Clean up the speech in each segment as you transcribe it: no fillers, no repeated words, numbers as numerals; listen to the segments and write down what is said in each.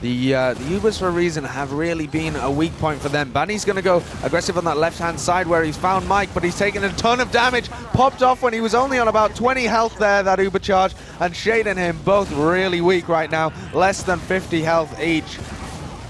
The Ubers for Reason have really been a weak point for them. Banny's going to go aggressive on that left-hand side where he's found Mike, but he's taken a ton of damage. Popped off when he was only on about 20 health there, that Uber charge. And Shade and him both really weak right now. Less than 50 health each.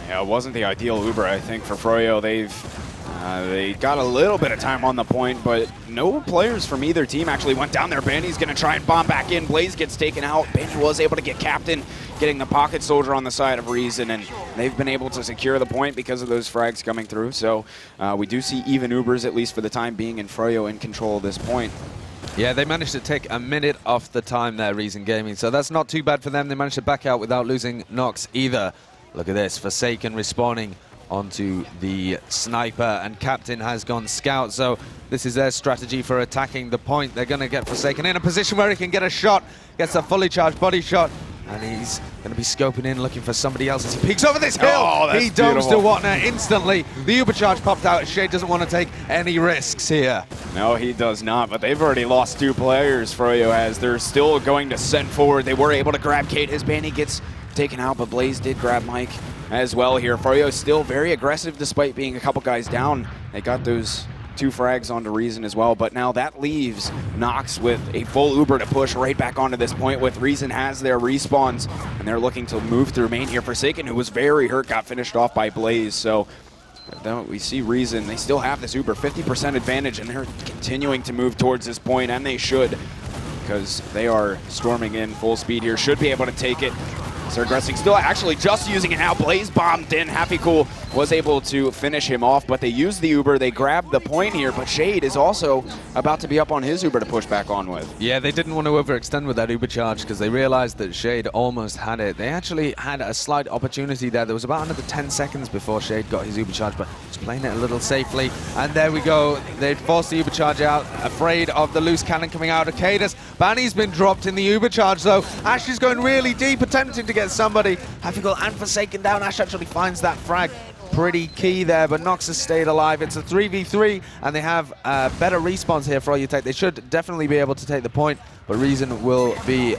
Yeah, it wasn't the ideal Uber, I think, for Froyo. They got a little bit of time on the point, but no players from either team actually went down there. Banny's going to try and bomb back in. Blaze gets taken out. Banny was able to get Captain, getting the pocket soldier on the side of Reason, and they've been able to secure the point because of those frags coming through. So we do see even Ubers, at least for the time being, and Froyo in control of this point. Yeah, they managed to take a minute off the time there, Reason Gaming, so that's not too bad for them. They managed to back out without losing Nox either. Look at this, Forsaken respawning onto the sniper, and Captain has gone scout, so this is their strategy for attacking the point. They're going to get Forsaken in a position where he can get a shot, gets a fully charged body shot, and he's going to be scoping in, looking for somebody else as he peeks over this hill. Oh, he domes to Watner instantly. The Uber charge popped out. Shade doesn't want to take any risks here. No, he does not, but they've already lost 2 players, Froyo has. They're still going to send forward. They were able to grab Kate. His Banny gets taken out, but Blaze did grab Mike as well here. Froyo still very aggressive despite being a couple guys down. They got those 2 frags onto Reason as well, but now that leaves Nox with a full Uber to push right back onto this point with Reason has their respawns, and they're looking to move through main here. Forsaken, who was very hurt, got finished off by Blaze, so we see Reason. They still have this Uber 50% advantage, and they're continuing to move towards this point, and they should, because they are storming in full speed here. Should be able to take it. They're aggressing, still actually just using it now. Blaze bombed in. Happy Cool was able to finish him off, but they used the Uber. They grabbed the point here, but Shade is also about to be up on his Uber to push back on with. Yeah, they didn't want to overextend with that Uber charge because they realized that Shade almost had it. They actually had a slight opportunity there. There was about another 10 seconds before Shade got his Uber charge, but just playing it a little safely. And there we go. They forced the Uber charge out, afraid of the loose cannon coming out of Cadus. Banny's been dropped in the Uber charge, though. Ash is going really deep, attempting to get somebody. Happy Cool and Forsaken down. Ash actually finds that frag. Pretty key there, but Nox has stayed alive. It's a 3v3, and they have better respawns here for froyotech. They should definitely be able to take the point, but Reason will be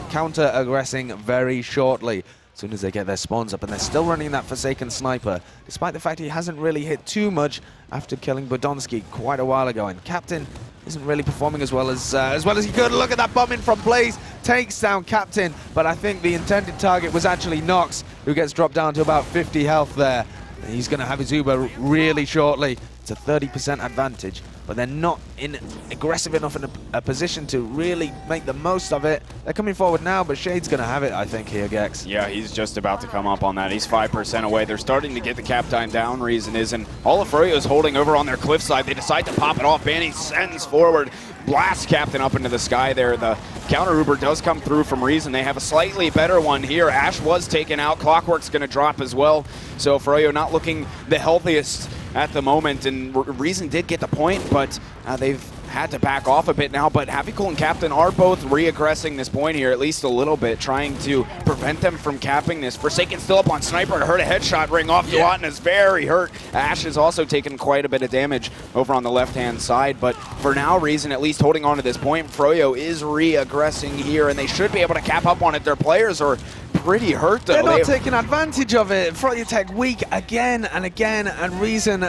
counter-aggressing very shortly as soon as they get their spawns up, and they're still running that Forsaken sniper, despite the fact he hasn't really hit too much after killing Bodonsky quite a while ago, and Captain isn't really performing as well as he could. Look at that bombing from Blaze, takes down Captain, but I think the intended target was actually Nox, who gets dropped down to about 50 health there. And he's going to have his Uber really shortly. It's a 30% advantage, but they're not in aggressive enough in a position to really make the most of it. They're coming forward now, but Shade's going to have it, I think, here, Gecks. Yeah, he's just about to come up on that. He's 5% away. They're starting to get the cap time down. Reason is, and all of Froyo's holding over on their cliff side. They decide to pop it off. Banny sends forward, blasts Captain up into the sky there. The counter Uber does come through from Reason. They have a slightly better one here. Ash was taken out. Clockwork's going to drop as well. So Froyo not looking the healthiest at the moment, and Reason did get the point, but they've had to back off a bit now. But Happy Cool and Captain are both re-aggressing this point here, at least a little bit, trying to prevent them from capping this. Forsaken still up on Sniper, heard a headshot ring off. Duatin is very hurt. Ash has also taken quite a bit of damage over on the left-hand side, but for now, Reason at least holding on to this point. Froyo is re-aggressing here, and they should be able to cap up on it. Their players are pretty hurt, though. They're not taking advantage of it. froyotech weak again and again, and Reason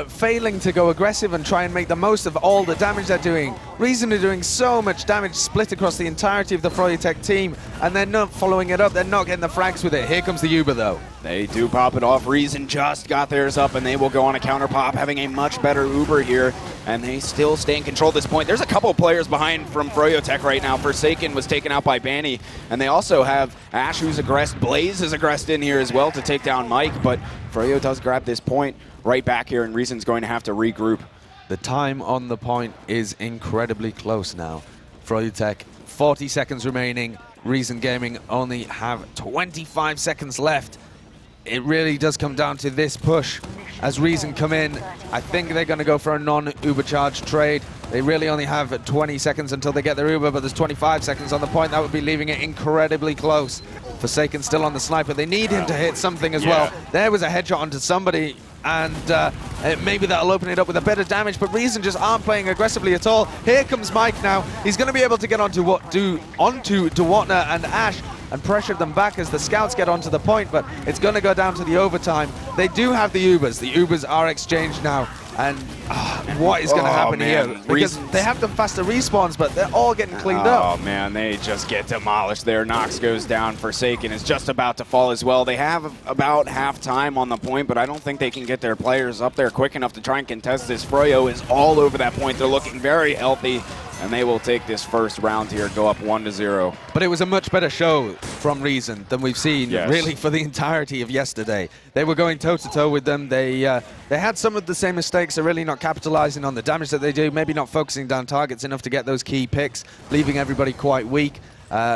failing to go aggressive and try and make the most of all the damage they're doing. Reason are doing so much damage split across the entirety of the froyotech team, and they're not following it up. They're not getting the frags with it. Here comes the Uber, though. They do pop it off. Reason just got theirs up, and they will go on a counter pop, having a much better Uber here, and they still stay in control at this point. There's a couple of players behind from froyotech right now. Forsaken was taken out by Banny, and they also have Ash, who's aggressed. Blaze is aggressed in here as well to take down Mike, but Froyo does grab this point right back here, and Reason's going to have to regroup. The time on the point is incredibly close now. froyotech, 40 seconds remaining. Reason Gaming only have 25 seconds left. It really does come down to this push. As Reason come in, I think they're going to go for a non-Uber charge trade. They really only have 20 seconds until they get their Uber, but there's 25 seconds on the point. That would be leaving it incredibly close. Forsaken still on the sniper. They need him to hit something as well. There was a headshot onto somebody, and maybe that'll open it up with a bit of damage, but Reason just aren't playing aggressively at all. Here comes Mike now. He's going to be able to get onto Duatner and Ash, and pressured them back as the scouts get onto the point, but it's going to go down to the overtime. They do have the Ubers. The Ubers are exchanged now. And what is going to happen here? Because they have the faster respawns, but they're all getting cleaned up. Oh, man, they just get demolished there. Nox goes down. Forsaken is just about to fall as well. They have about half time on the point, but I don't think they can get their players up there quick enough to try and contest this. Froyo is all over that point. They're looking very healthy, and they will take this first round here, go up 1-0. But it was a much better show from Reason than we've seen really for the entirety of yesterday. They were going toe-to-toe with them. They had some of the same mistakes. They're really not capitalizing on the damage that they do, maybe not focusing down targets enough to get those key picks, leaving everybody quite weak.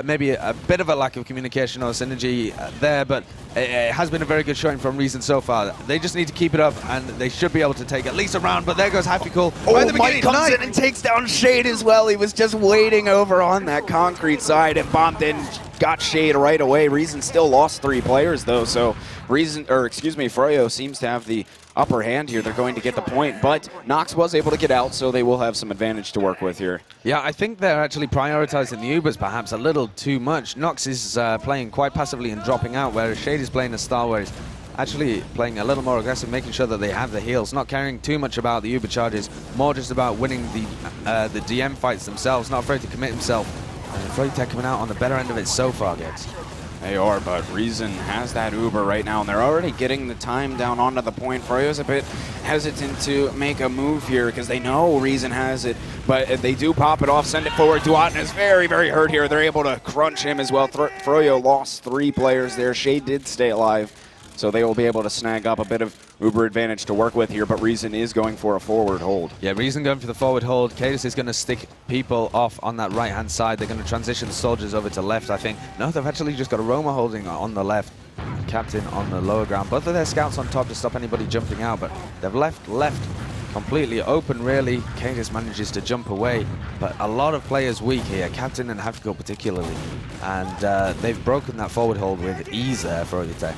Maybe a bit of a lack of communication or synergy there, but it has been a very good showing from Reason so far. They just need to keep it up, and they should be able to take at least a round, but there goes Happy-Cool. Oh, Mike comes in and takes down Shade as well. He was just waiting over on that concrete side and bombed in, got Shade right away. Reason still lost 3 players, though, so Froyo seems to have the upper hand here. They're going to get the point, but Nox was able to get out, so they will have some advantage to work with here. Yeah, I think they're actually prioritizing the Ubers perhaps a little too much. Nox is playing quite passively and dropping out, whereas Shade is playing a style where he's actually playing a little more aggressive, making sure that they have the heals, not caring too much about the Uber charges, more just about winning the DM fights themselves, not afraid to commit himself. And froyotech coming out on the better end of it so far, Gecks. They are, but Reason has that Uber right now, and they're already getting the time down onto the point. Froyo's a bit hesitant to make a move here because they know Reason has it, but they do pop it off, send it forward. Duatna is very, very hurt here. They're able to crunch him as well. Froyo lost 3 players there. Shade did stay alive, so they will be able to snag up a bit of Uber advantage to work with here, but Reason is going for a forward hold. Yeah, Reason going for the forward hold. Cadus is going to stick people off on that right-hand side. They're going to transition the soldiers over to left, I think. No, they've actually just got a Roma holding on the left, Captain on the lower ground. Both of their scouts on top to stop anybody jumping out, but they've left completely open, really. Cadus manages to jump away, but a lot of players weak here, Captain and Hafico particularly, and they've broken that forward hold with ease there for froyotech.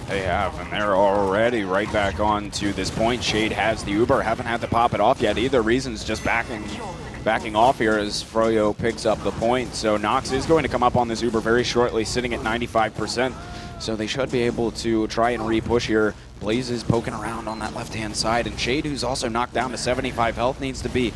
They have, and they're already right back on to this point. Shade has the Uber, haven't had to pop it off yet either. Reason's just backing off here as Froyo picks up the point. So Nox is going to come up on this Uber very shortly, sitting at 95%. So they should be able to try and re-push here. Blaze is poking around on that left-hand side, and Shade, who's also knocked down to 75 health, needs to be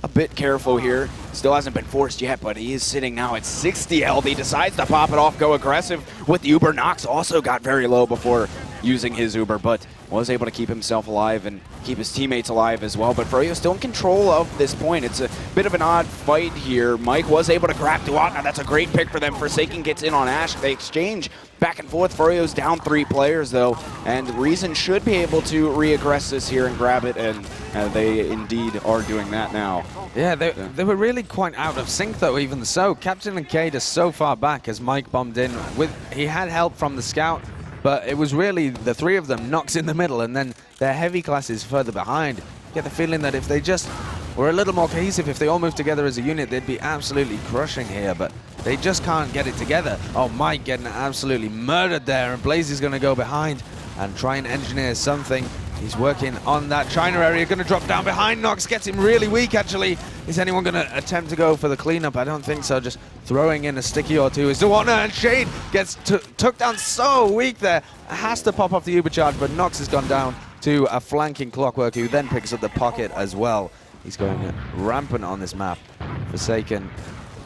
a bit careful here. Still hasn't been forced yet, but he is sitting now at 60 health. He decides to pop it off, go aggressive with the Uber. Nox also got very low before using his Uber, but was able to keep himself alive and keep his teammates alive as well. But Froyo still in control of this point. It's a bit of an odd fight here. Mike was able to grab Duatna. That's a great pick for them. Forsaken gets in on Ash. They exchange back and forth. Froyo's down 3 players, though, and Reason should be able to re-aggress this here and grab it, and they indeed are doing that now. Yeah, they were really quite out of sync, though, even so. Captain and Cade are so far back as Mike bombed in. He had help from the scout, but it was really the 3 of them, Nox in the middle, and then their heavy classes further behind. Get the feeling that if they just were a little more cohesive, if they all moved together as a unit, they'd be absolutely crushing here, but they just can't get it together. Oh, Mike getting absolutely murdered there, and Blaze is going to go behind and try and engineer something. He's working on that China area, going to drop down behind Nox, gets him really weak actually. Is anyone going to attempt to go for the cleanup? I don't think so, just throwing in a sticky or two is Duatna, and Shade gets took down so weak there. Has to pop off the Uber charge, but Nox has gone down to a flanking Clockwork, who then picks up the pocket as well. He's going rampant on this map. Forsaken,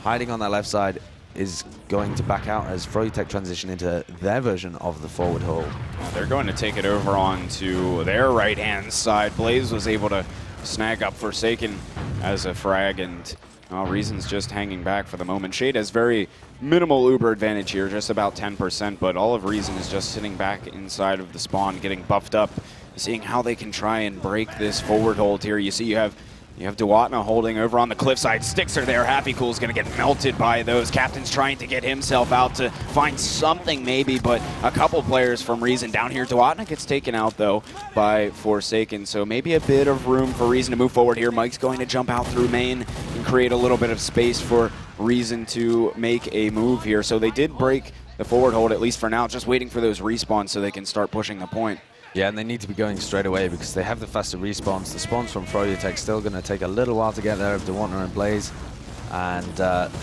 hiding on that left side, is going to back out as froyotech transition into their version of the forward hold. They're going to take it over onto their right-hand side. Blaze was able to snag up Forsaken as a frag, and Reason's just hanging back for the moment. Shade has very minimal Uber advantage here, just about 10%, but all of Reason is just sitting back inside of the spawn, getting buffed up, seeing how they can try and break this forward hold here. You see you have Duatna holding over on the cliffside. Sticks are there. Happy Cool's going to get melted by those. Captain's trying to get himself out to find something maybe, but a couple players from Reason down here. Duatna gets taken out, though, by Forsaken, so maybe a bit of room for Reason to move forward here. Mike's going to jump out through main and create a little bit of space for Reason to make a move here. So they did break the forward hold, at least for now, just waiting for those respawns so they can start pushing the point. Yeah, and they need to be going straight away because they have the faster respawns. The spawns from froyotech still going to take a little while to get there of Duatna and Blaze. and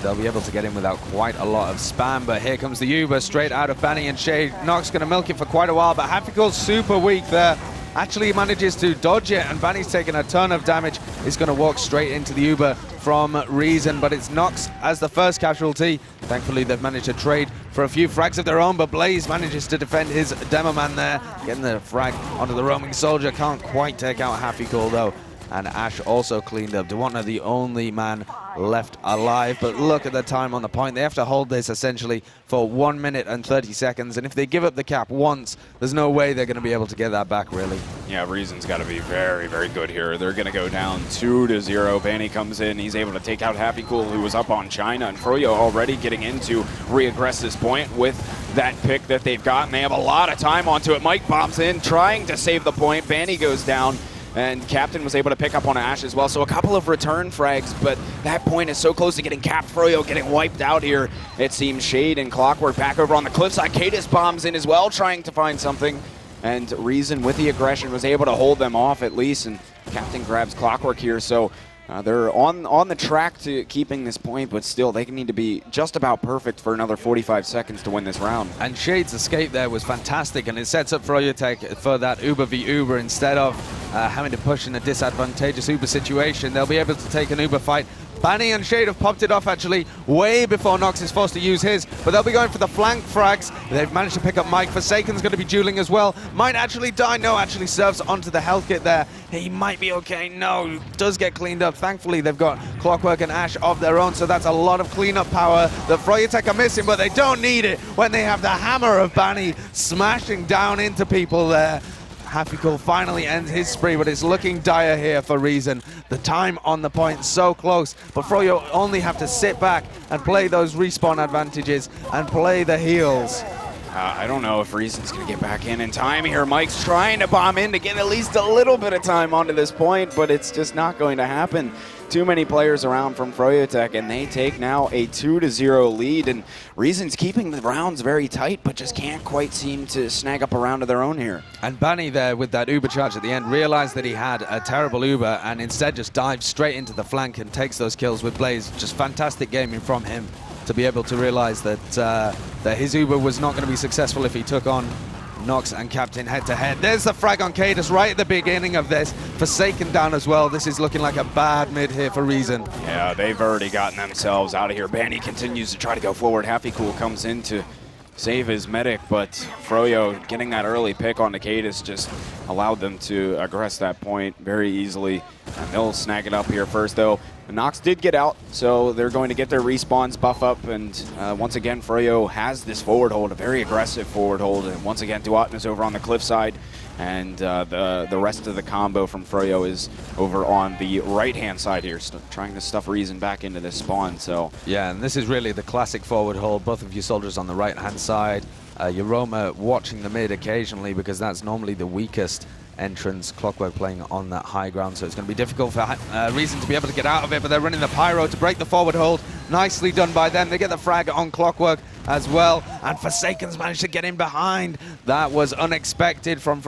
they'll be able to get in without quite a lot of spam. But here comes the Uber straight out of Banny and Shade. Nox going to milk it for quite a while, but Happycool's super weak there. Actually manages to dodge it, and Banny's taking a ton of damage. He's going to walk straight into the Uber from Reason, but it's Nox as the first casualty. Thankfully, they've managed to trade for a few frags of their own, but Blaze manages to defend his demo man there, getting the frag onto the roaming soldier. Can't quite take out Happycool though. And Ash also cleaned up. Dewatna the only man left alive, but look at the time on the point. They have to hold this essentially for 1 minute and 30 seconds, and if they give up the cap once, there's no way they're going to be able to get that back, really. Yeah, Reason's got to be very, very good here. They're going to go down 2-0. Banny comes in. He's able to take out Happycool, who was up on China, and Froyo already getting into re-aggress this point with that pick that they've got, and they have a lot of time onto it. Mike bombs in, trying to save the point. Banny goes down, and Captain was able to pick up on Ash as well. So a couple of return frags, but that point is so close to getting capped. Froyo getting wiped out here. It seems Shade and Clockwork back over on the cliffside. Cadis bombs in as well, trying to find something. And Reason with the aggression was able to hold them off at least. And Captain grabs Clockwork here. So they're on the track to keeping this point, but still they need to be just about perfect for another 45 seconds to win this round. And Shade's escape there was fantastic, and it sets up froyotech for that Uber v Uber. Instead of having to push in a disadvantageous Uber situation, they'll be able to take an Uber fight. Banny and Shade have popped it off actually way before Nox is forced to use his, but they'll be going for the flank frags. They've managed to pick up Mike. Forsaken's going to be dueling as well. Might actually die. No, actually serves onto the health kit there. He might be okay. No, does get cleaned up. Thankfully, they've got Clockwork and Ash of their own, so that's a lot of cleanup power that froyotech are missing, but they don't need it when they have the hammer of Banny smashing down into people there. Happycool finally ends his spree, but it's looking dire here for Reason. The time on the point so close, but Froyo only have to sit back and play those respawn advantages and play the heals. I don't know if Reason's going to get back in time here. Mike's trying to bomb in to get at least a little bit of time onto this point, but it's just not going to happen. Too many players around from froyotech, and they take now a 2-0 lead. And Reason's keeping the rounds very tight, but just can't quite seem to snag up a round of their own here. And Banny there with that Uber charge at the end realized that he had a terrible Uber, and instead just dives straight into the flank and takes those kills with Blaze. Just fantastic gaming from him to be able to realize that that his Uber was not going to be successful if he took on Nox and Captain head-to-head. There's the frag on Cadis right at the beginning of this. Forsaken down as well. This is looking like a bad mid here for Reason. Yeah, they've already gotten themselves out of here. Banny continues to try to go forward. Happycool comes in to save his medic, but Froyo getting that early pick on the Cadis just allowed them to aggress that point very easily. And they'll snag it up here first, though. Nox did get out, so they're going to get their respawns buff up, and once again, Froyo has this forward hold, a very aggressive forward hold, and once again, Dewatna's over on the cliffside, and the rest of the combo from Froyo is over on the right-hand side here, trying to stuff Reason back into this spawn, so. Yeah, and this is really the classic forward hold, both of your soldiers on the right-hand side, your Roma watching the mid occasionally, because that's normally the weakest entrance. Clockwork playing on that high ground, so it's going to be difficult for Reason to be able to get out of it, but they're running the pyro to break the forward hold. Nicely done by them. They get the frag on Clockwork as well, and Forsaken's managed to get in behind. That was unexpected from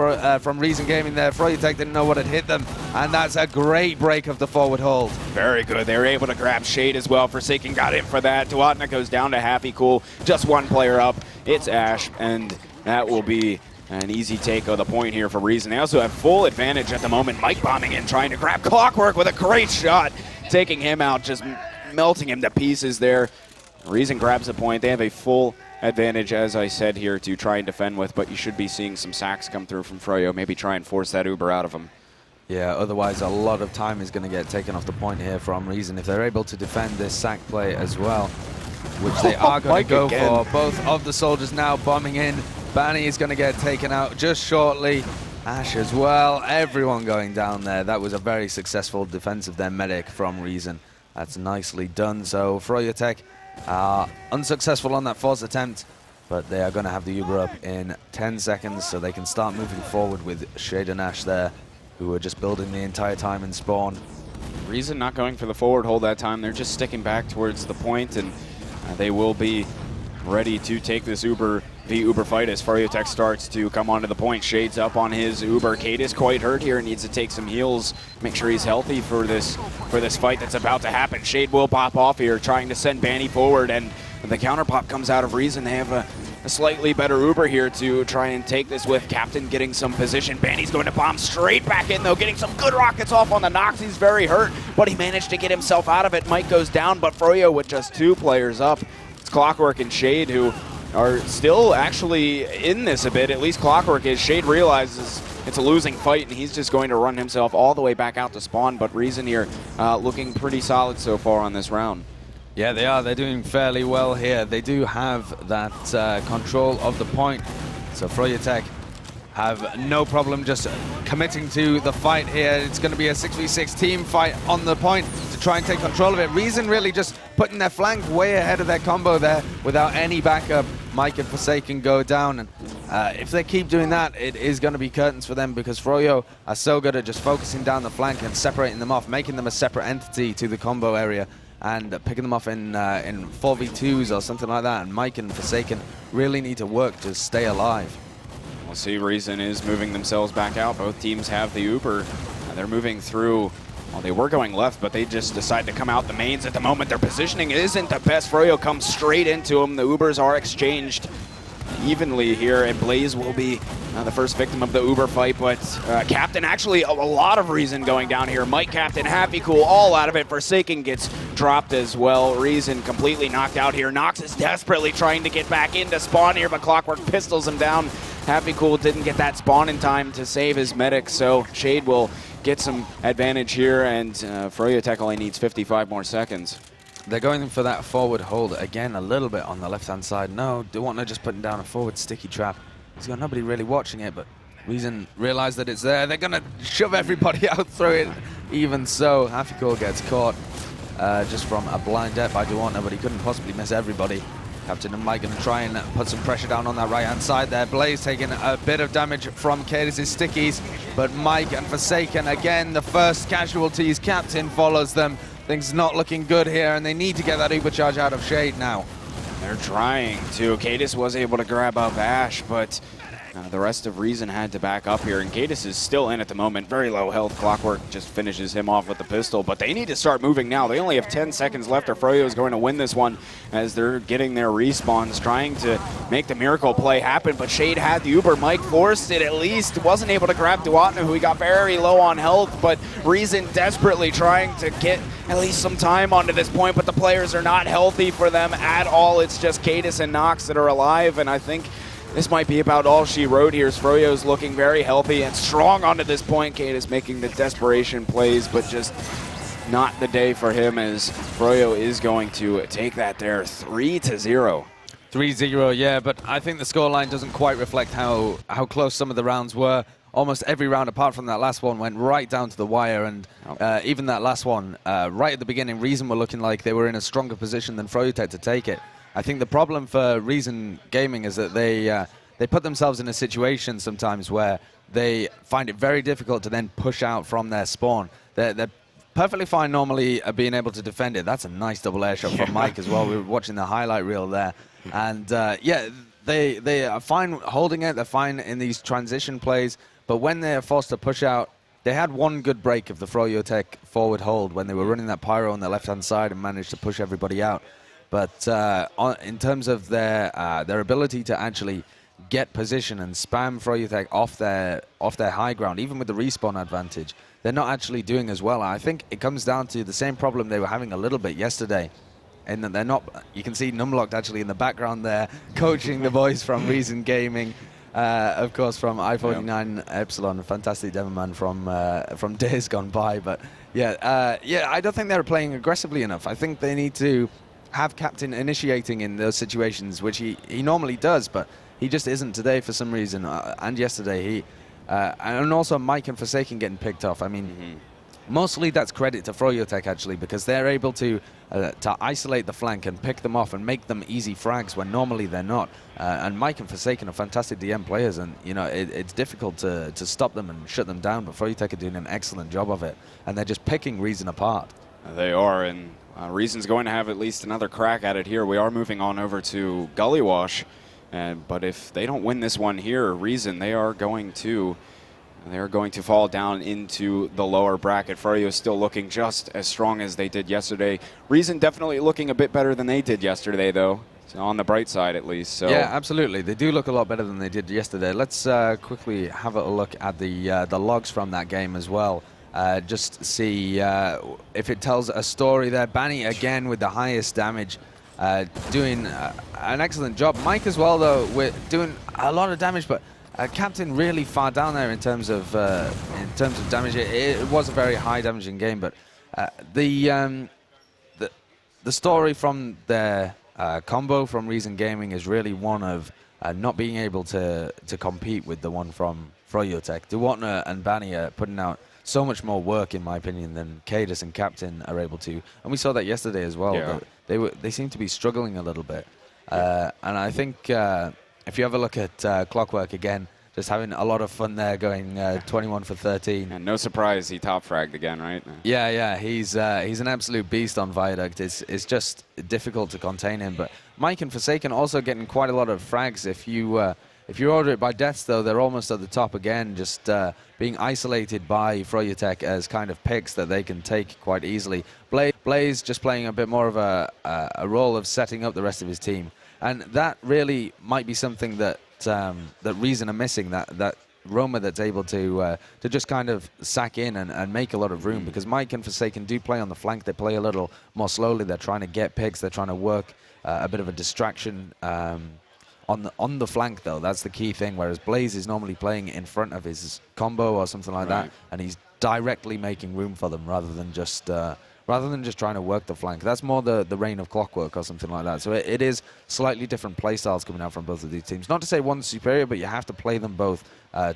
Reason Gaming there. froyotech didn't know what had hit them, and that's a great break of the forward hold. Very good. They were able to grab Shade as well. Forsaken got in for that. Dewatna goes down to Happycool. Just one player up. It's Ash, and that will be an easy take of the point here for Reason. They also have full advantage at the moment. Mike bombing in, trying to grab Clockwork with a great shot, taking him out, just melting him to pieces there. Reason grabs a point. They have a full advantage, as I said here, to try and defend with, but you should be seeing some sacks come through from Froyo. Maybe try and force that Uber out of him. Yeah, otherwise a lot of time is going to get taken off the point here from Reason. If they're able to defend this sack play as well, which they are going to go for. Both of the soldiers now bombing in. Banny is going to get taken out just shortly. Ash as well. Everyone going down there. That was a very successful defense of their medic from Reason. That's nicely done. So froyotech are unsuccessful on that force attempt, but they are going to have the Uber up in 10 seconds, so they can start moving forward with Shade and Ash there, who were just building the entire time in spawn. Reason not going for the forward hold that time. They're just sticking back towards the point, and they will be ready to take this Uber the Uber fight as froyotech starts to come onto the point. Shade's up on his Uber. Kate is quite hurt here, needs to take some heals, make sure he's healthy for this fight that's about to happen. Shade will pop off here, trying to send Banny forward, and the counter pop comes out of Reason. They have a slightly better Uber here to try and take this with. Captain getting some position. Banny's going to bomb straight back in, though, getting some good rockets off on the Nox. He's very hurt, but he managed to get himself out of it. Mike goes down, but Froyo with just 2 players up. It's Clockwork and Shade who are still actually in this a bit. At least Clockwork is. Shade realizes it's a losing fight, and he's just going to run himself all the way back out to spawn, but Reason here looking pretty solid so far on this round. Yeah, they are. They're doing fairly well here. They do have that control of the point. So froyotech have no problem just committing to the fight here. It's going to be a 6v6 team fight on the point to try and take control of it. Reason really just putting their flank way ahead of their combo there without any backup. Mike and Forsaken go down, and if they keep doing that, it is going to be curtains for them, because Froyo are so good at just focusing down the flank and separating them off, making them a separate entity to the combo area, and picking them off in 4v2s or something like that. And Mike and Forsaken really need to work to stay alive. We'll see. Reason is moving themselves back out. Both teams have the Uber. They're moving through. Well, they were going left, but they just decide to come out the mains at the moment. Their positioning isn't the best. Froyo comes straight into them. The Ubers are exchanged evenly here, and Blaze will be the first victim of the Uber fight, but Captain, actually a lot of Reason going down here. Mike, Captain, Happy Cool, all out of it. Forsaken gets dropped as well. Reason completely knocked out here. Nox is desperately trying to get back into spawn here, but Clockwork pistols him down. Happy Cool didn't get that spawn in time to save his medic, so Shade will get some advantage here, and froyotech only needs 55 more seconds. They're going for that forward hold again a little bit on the left-hand side. No, Dewantner just putting down a forward sticky trap. He's got nobody really watching it, but Reason realized that it's there. They're going to shove everybody out through it. Even so, Happy Cool gets caught just from a blind death by Dewantner, but he couldn't possibly miss everybody. Captain and Mike going to try and put some pressure down on that right-hand side there. Blaze taking a bit of damage from Cadis' stickies, but Mike and Forsaken, again, the first casualties. Captain follows them. Things not looking good here, and they need to get that Uber charge out of Shade now. They're trying to. Cadis was able to grab up Ash, but the rest of Reason had to back up here, and Cadis is still in at the moment. Very low health. Clockwork just finishes him off with the pistol, but they need to start moving now. They only have 10 seconds left, or Froyo is going to win this one as they're getting their respawns, trying to make the miracle play happen, but Shade had the Uber. Mike forced it at least. Wasn't able to grab Dewantner, who he got very low on health, but Reason desperately trying to get at least some time onto this point, but the players are not healthy for them at all. It's just Cadis and Nox that are alive, and I think this might be about all she wrote here. Froyo's looking very healthy and strong onto this point. Cadis making the desperation plays, but just not the day for him, as Froyo is going to take that there 3-0. 3-0, yeah, but I think the scoreline doesn't quite reflect how close some of the rounds were. Almost every round, apart from that last one, went right down to the wire, and even that last one, right at the beginning, Reason were looking like they were in a stronger position than froyotech to take it. I think the problem for Reason Gaming is that they put themselves in a situation sometimes where they find it very difficult to then push out from their spawn. They're perfectly fine normally being able to defend it. That's a nice double air shot from Mike as well. We were watching the highlight reel there. And yeah, they are fine holding it. They're fine in these transition plays. But when they're forced to push out, they had one good break of the froyotech forward hold when they were running that pyro on the left-hand side and managed to push everybody out. But in terms of their ability to actually get position and spam froyotech off their high ground, even with the respawn advantage, they're not actually doing as well. I think it comes down to the same problem they were having a little bit yesterday, in that they're not. You can see Numlocked actually in the background there, coaching the boys from Reason Gaming. Of course, from i55 Epsilon, a fantastic demo man from days gone by. But yeah, I don't think they're playing aggressively enough. I think they need to have Captain initiating in those situations, which he normally does, but he just isn't today for some reason. And yesterday and also Mike and Forsaken getting picked off. I mean, mostly that's credit to froyotech actually, because they're able to isolate the flank and pick them off and make them easy frags when normally they're not. And Mike and Forsaken are fantastic DM players, and you know it's difficult to stop them and shut them down. But froyotech are doing an excellent job of it, and they're just picking Reason apart. They are, and Reason's going to have at least another crack at it here. We are moving on over to Gully Wash, But if they don't win this one here, Reason, they are going to fall down into the lower bracket. Froyo still looking just as strong as they did yesterday. Reason definitely looking a bit better than they did yesterday, though. So on the bright side, at least. So. Yeah, absolutely. They do look a lot better than they did yesterday. Let's quickly have a look at the logs from that game as well. Just see if it tells a story there. Banny again with the highest damage, doing an excellent job. Mike as well, though, we're doing a lot of damage, but Captain really far down there in terms of damage. It was a very high damaging game, but the story from their combo from Reason Gaming is really one of not being able to compete with the one from froyotech. Duwatner and Banny are putting out so much more work, in my opinion, than Cadus and Captain are able to, and we saw that yesterday as well. Yeah. They seem to be struggling a little bit, and I think if you have a look at Clockwork again, just having a lot of fun there, going 21 for 13. And no surprise, he top fragged again, right? Yeah, he's an absolute beast on Viaduct. It's just difficult to contain him. But Mike and Forsaken also getting quite a lot of frags. If you order it by deaths, though, they're almost at the top again, just being isolated by froyotech as kind of picks that they can take quite easily. Blaze just playing a bit more of a role of setting up the rest of his team. And that really might be something that Reason are missing, that roamer that's able to just kind of sack in and make a lot of room, because Mike and Forsaken do play on the flank. They play a little more slowly. They're trying to get picks. They're trying to work a bit of a distraction on the flank, though. That's the key thing, whereas Blaze is normally playing in front of his combo or something like that, and he's directly making room for them rather than just trying to work the flank. That's more the reign of Clockwork or something like that. So it is slightly different play styles coming out from both of these teams. Not to say one's superior, but you have to play them both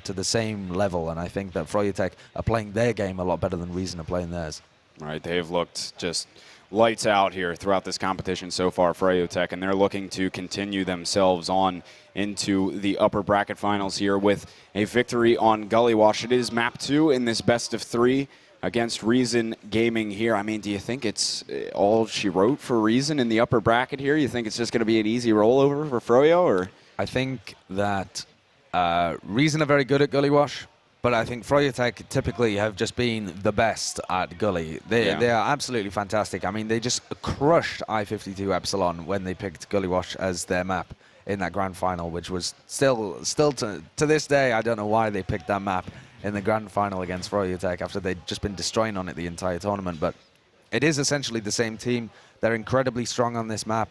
to the same level, and I think that froyotech are playing their game a lot better than Reason are playing theirs. Right, they've looked just lights out here throughout this competition so far, froyotech, and they're looking to continue themselves on into the upper bracket finals here with a victory on Gully Wash. It is map 2 in this best of 3 against Reason Gaming here. I mean, do you think it's all she wrote for Reason in the upper bracket here? You think it's just going to be an easy rollover for Froyo, or? I think that Reason are very good at Gully Wash, but I think froyotech typically have just been the best at Gully. They are absolutely fantastic. I mean, they just crushed i55 Epsilon when they picked Gully Wash as their map in that grand final, which was still to this day, I don't know why they picked that map in the grand final against froyotech after they'd just been destroying on it the entire tournament. But it is essentially the same team. They're incredibly strong on this map.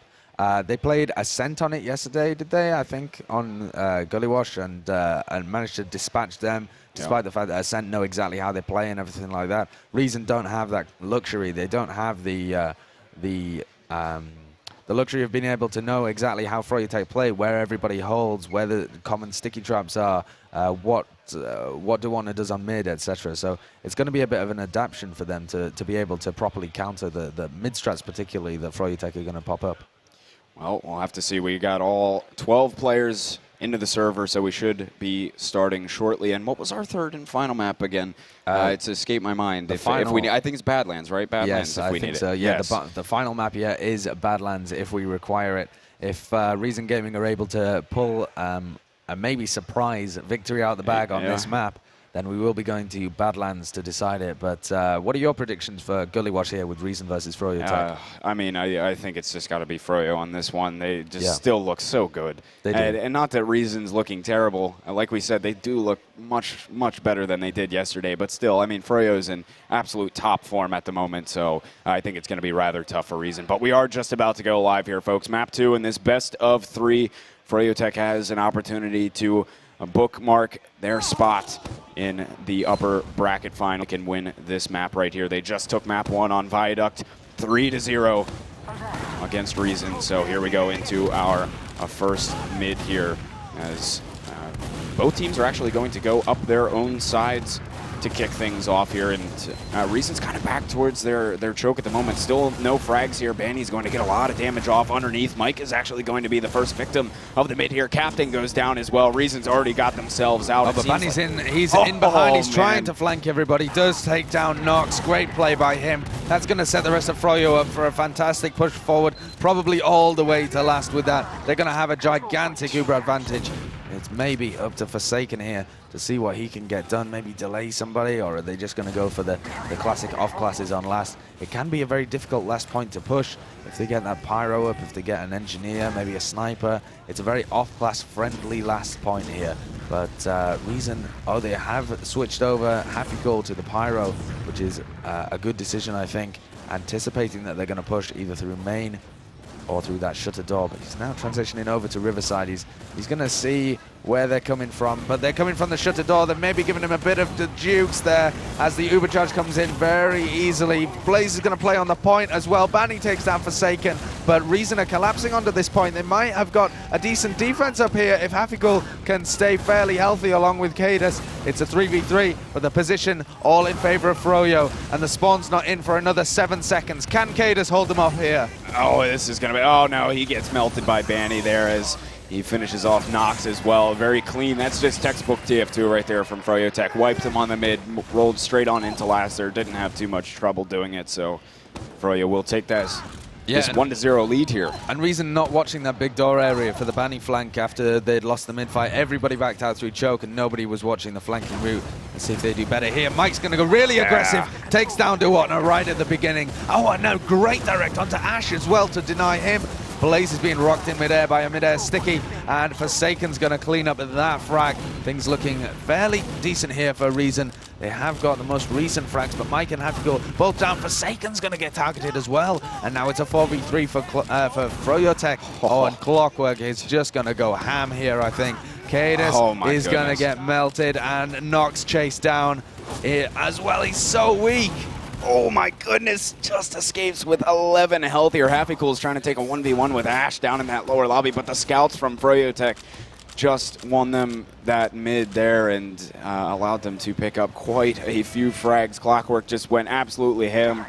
They played Ascent on it yesterday, did they? I think on Gully Wash, and managed to dispatch them, despite the fact that Ascent know exactly how they play and everything like that. Reason don't have that luxury. They don't have the luxury of being able to know exactly how froyotech play, where everybody holds, where the common sticky traps are, what Duwatner does on mid, etc. So it's going to be a bit of an adaptation for them to be able to properly counter the mid strats, particularly that froyotech are going to pop up. Well, we'll have to see. We got all 12 players into the server, so we should be starting shortly. And what was our third and final map again? It's escaped my mind. If we need, I think it's Badlands, right? Badlands. Yes, I think so. Yeah, yes. The final map here is Badlands if we require it. If Reason Gaming are able to pull a maybe surprise victory out the bag on this map, then we will be going to Badlands to decide it. But what are your predictions for Gully Wash here with Reason versus froyotech? I mean, I think it's just got to be Froyo on this one. They just still look so good. They do. And not that Reason's looking terrible. Like we said, they do look much, much better than they did yesterday. But still, I mean, Froyo's in absolute top form at the moment. So I think it's going to be rather tough for Reason. But we are just about to go live here, folks. Map 2 in this best of 3. froyotech has an opportunity to bookmark their spot in the upper bracket final. Can win this map right here. They just took map 1 on Viaduct 3-0 against Reason. So here we go into our first mid here, as both teams are actually going to go up their own sides to kick things off here. And Reason's kind of back towards their choke at the moment. Still no frags here. Banny's going to get a lot of damage off underneath. Mike is actually going to be the first victim of the mid here. Captain goes down as well. Reason's already got themselves out. Oh, but Banny's in. He's in behind. He's trying to flank everybody. Does take down Nox. Great play by him. That's going to set the rest of Froyo up for a fantastic push forward. Probably all the way to last with that. They're going to have a gigantic Uber advantage. It's maybe up to Forsaken here to see what he can get done. Maybe delay somebody, or are they just going to go for the classic off classes on last? It can be a very difficult last point to push. If they get that pyro up, if they get an engineer, maybe a sniper, it's a very off-class friendly last point here. But Reason, they have switched over Happy Goal to the pyro, which is a good decision, I think, anticipating that they're going to push either through main or through that shutter door. But he's now transitioning over to Riverside. He's going to see where they're coming from, but they're coming from the shutter door. They're maybe giving him a bit of the jukes there as the Uber charge comes in very easily. Blaze is going to play on the point as well. Banny takes down Forsaken, but Reason are collapsing onto this point. They might have got a decent defense up here if Hafigul can stay fairly healthy along with Cadus. It's a 3v3, but the position all in favor of Froyo, and the spawn's not in for another 7 seconds. Can Cadus hold them off here? Oh, this is going to be... Oh, no, he gets melted by Banny there as he finishes off Nox as well. Very clean. That's just textbook TF2 right there from froyotech. Wiped him on the mid, rolled straight on into last there. Didn't have too much trouble doing it, so Froyo will take this 1-0 lead here. And Reason not watching that big door area for the Banny flank after they'd lost the mid-fight. Everybody backed out through choke, and nobody was watching the flanking route. Let's see if they do better here. Mike's going to go really aggressive. Takes down Duwatna right at the beginning. Oh, and now great direct onto Ash as well to deny him. Blaze is being rocked in midair by a midair sticky, and Forsaken's going to clean up that frag. Things looking fairly decent here for Reason. They have got the most recent frags, but Mike and Hafigul both down. Forsaken's going to get targeted as well, and now it's a 4v3 for froyotech. Oh, and Clockwork is just going to go ham here, I think. Cadus is going to get melted, and Nox chased down as well. He's so weak. Oh my goodness, just escapes with 11 health here. Happy is trying to take a 1v1 with Ash down in that lower lobby, but the scouts from froyotech just won them that mid there and allowed them to pick up quite a few frags. Clockwork just went absolutely ham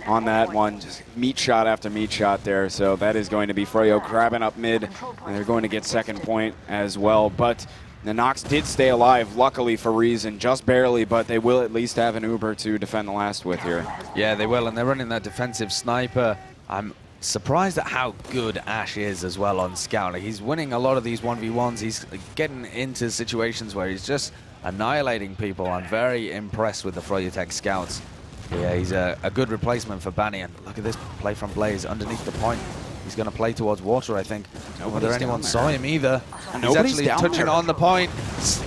on that one, just meat shot after meat shot there. So that is going to be Froyo grabbing up mid, and they're going to get second point as well. But the Nox did stay alive, luckily for Reason, just barely, but they will at least have an Uber to defend the last with here. Yeah, they will, and they're running that defensive sniper. I'm surprised at how good Ash is as well on Scout. Like, he's winning a lot of these 1v1s. He's getting into situations where he's just annihilating people. I'm very impressed with the Froyotech Scouts. Yeah, he's a good replacement for Banny, and look at this play from Blaze underneath the point. He's going to play towards water, I think. Whether anyone saw him either. He's actually touching on the point.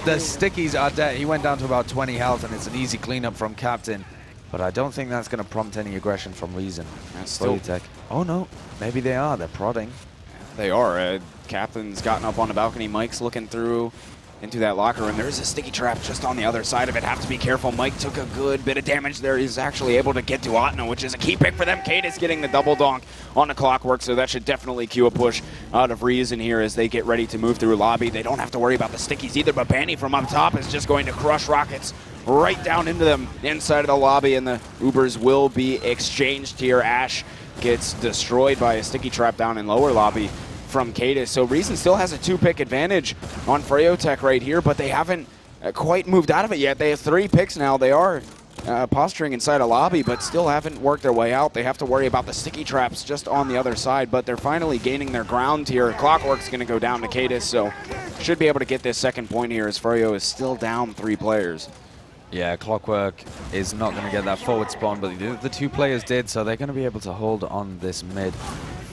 The stickies are dead. He went down to about 20 health, and it's an easy cleanup from Captain. But I don't think that's going to prompt any aggression from Reason. Froyotech. Oh, no. Maybe they are. They're prodding. They are. Captain's gotten up on the balcony. Mike's looking through into that locker room. There is a sticky trap just on the other side of it. Have to be careful. Mike took a good bit of damage there. He's actually able to get to Duwatna, which is a key pick for them. Cadus getting the double donk on the Clockwork, so that should definitely cue a push out of Reason here as they get ready to move through lobby. They don't have to worry about the stickies either, but Banny from up top is just going to crush rockets right down into them inside of the lobby, and the Ubers will be exchanged here. Ash gets destroyed by a sticky trap down in lower lobby from Cadus. So Reason still has a 2-pick advantage on froyotech right here, but they haven't quite moved out of it yet. They have 3 picks now. They are posturing inside a lobby, but still haven't worked their way out. They have to worry about the sticky traps just on the other side, but they're finally gaining their ground here. Clockwork's going to go down to Cadus, so should be able to get this second point here as Froyo is still down 3 players. Yeah, Clockwork is not going to get that forward spawn, but the 2 players did, so they're going to be able to hold on this mid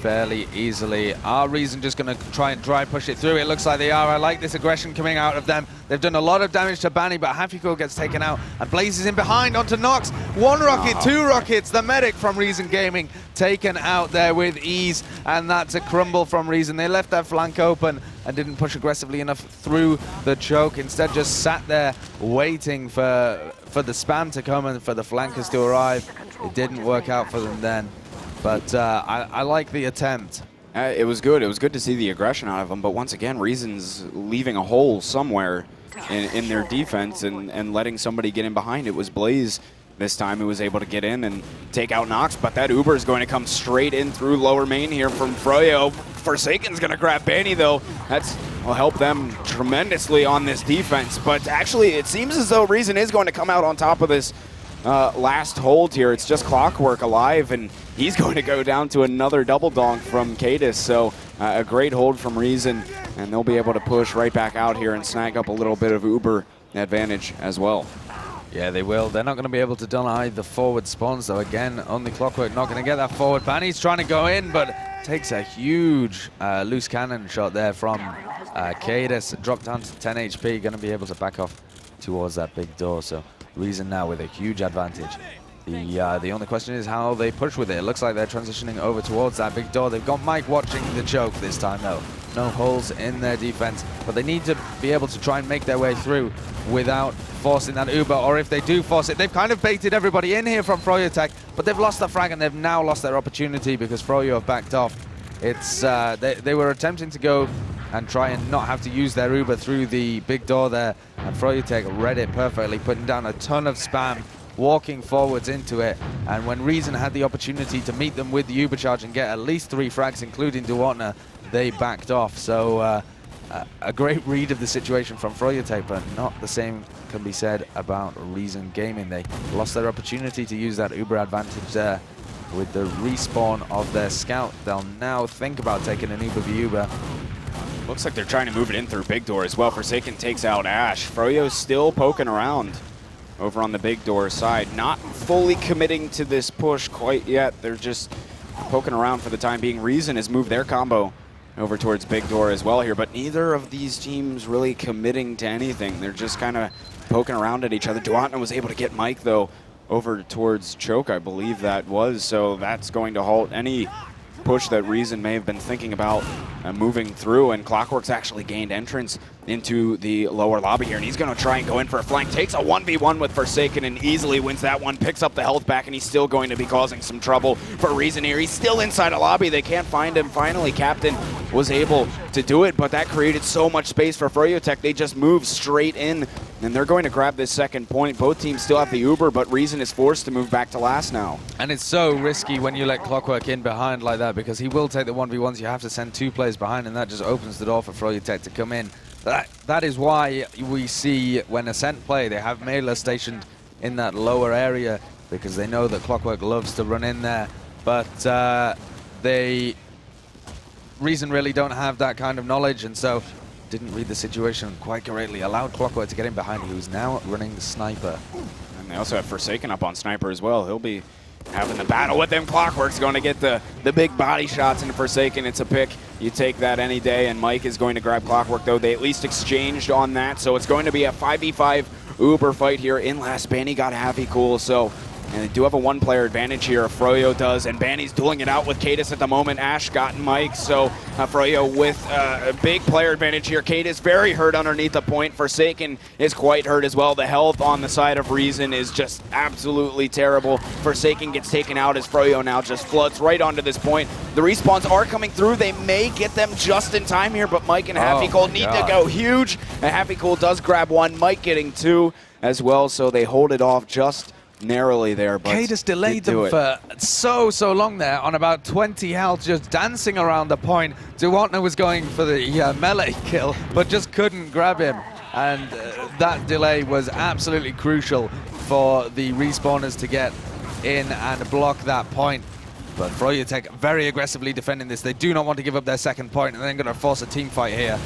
fairly easily. Are Reason just going to try and dry push it through? It looks like they are. I like this aggression coming out of them. They've done a lot of damage to Banny, but Hafiko gets taken out, and Blaze is in behind onto Nox. 1 rocket, 2 rockets. The medic from Reason Gaming taken out there with ease, and that's a crumble from Reason. They left that flank open and didn't push aggressively enough through the choke. Instead, just sat there waiting for the spam to come and for the flankers to arrive. It didn't work out for them then. But I like the attempt. It was good. It was good to see the aggression out of them. But once again, Reason's leaving a hole somewhere in their defense and letting somebody get in behind. It was bluee this time who was able to get in and take out Nox, but that Uber is going to come straight in through lower main here from Froyo. Forsaken's going to grab Benny, though. That's will help them tremendously on this defense, but actually it seems as though Reason is going to come out on top of this last hold here. It's just Clockwork alive, and he's going to go down to another double donk from Cadis. So a great hold from Reason, and they'll be able to push right back out here and snag up a little bit of Uber advantage as well. Yeah, they will. They're not going to be able to deny the forward spawns, though. Again, only Clockwork not going to get that forward ban. He's trying to go in, but takes a huge loose cannon shot there from Cadis. Dropped down to 10 HP, going to be able to back off towards that big door. So Reason now with a huge advantage. The only question is how they push with it. It looks like they're transitioning over towards that big door. They've got Mike watching the choke this time, though. No holes in their defense, but they need to be able to try and make their way through without forcing that Uber, or if they do force it, they've kind of baited everybody in here from froyotech, but they've lost the frag and they've now lost their opportunity because Froyo have backed off. It's they were attempting to go and try and not have to use their Uber through the big door there, and froyotech read it perfectly, putting down a ton of spam, walking forwards into it, and when Reason had the opportunity to meet them with the Uber charge and get at least 3 frags, including Duwatner, they backed off. So a great read of the situation from froyotech, but not the same can be said about Reason Gaming. They lost their opportunity to use that Uber advantage there. With the respawn of their scout, they'll now think about taking an Uber v Uber. Looks like they're trying to move it in through big door as well. Forsaken takes out Ash. Froyo's still poking around over on the big door side. Not fully committing to this push quite yet. They're just poking around for the time being. Reason has moved their combo over towards big door as well here, but neither of these teams really committing to anything. They're just kind of poking around at each other. Duwatner was able to get Mike, though, over towards choke, I believe that was, so that's going to halt any push that Reason may have been thinking about moving through, and Clockwork's actually gained entrance into the lower lobby here, and he's going to try and go in for a flank. Takes a 1v1 with Forsaken and easily wins that one, picks up the health back, and he's still going to be causing some trouble for Reason here. He's still inside a lobby. They can't find him. Finally, Captain was able to do it, but that created so much space for froyotech. They just moved straight in, and they're going to grab this second point. Both teams still have the Uber, but Reason is forced to move back to last now. And it's so risky when you let Clockwork in behind like that, because he will take the 1v1s. You have to send 2 players behind, and that just opens the door for froyotech to come in. That is why we see when Ascent play, they have Mailer stationed in that lower area, because they know that Clockwork loves to run in there. But Reason really don't have that kind of knowledge, and so didn't read the situation quite correctly. Allowed Clockwork to get in behind, who's now running the sniper. And they also have Forsaken up on sniper as well. He'll be having the battle with them. Clockwork's going to get the big body shots into Forsaken. It's a pick. You take that any day, and Mike is going to grab Clockwork, though. They at least exchanged on that, so it's going to be a 5v5 Uber fight here in last. Banny got Happy Cool, so and they do have a 1-player advantage here. Froyo does, and Banny's dueling it out with Cadis at the moment. Ash got Mike, so Froyo with a big player advantage here. Cadis very hurt underneath the point. Forsaken is quite hurt as well. The health on the side of Reason is just absolutely terrible. Forsaken gets taken out as Froyo now just floods right onto this point. The respawns are coming through. They may get them just in time here, but Mike and Happy Cool need to go huge. And Happy Cool does grab 1, Mike getting 2 as well, so they hold it off just narrowly there, but Cadis delayed them for so long there on about 20 health, just dancing around the point. Duwatner was going for the melee kill, but just couldn't grab him, and that delay was absolutely crucial for the respawners to get in and block that point. But froyotech very aggressively defending this. They do not want to give up their second point, and they're going to force a team fight here.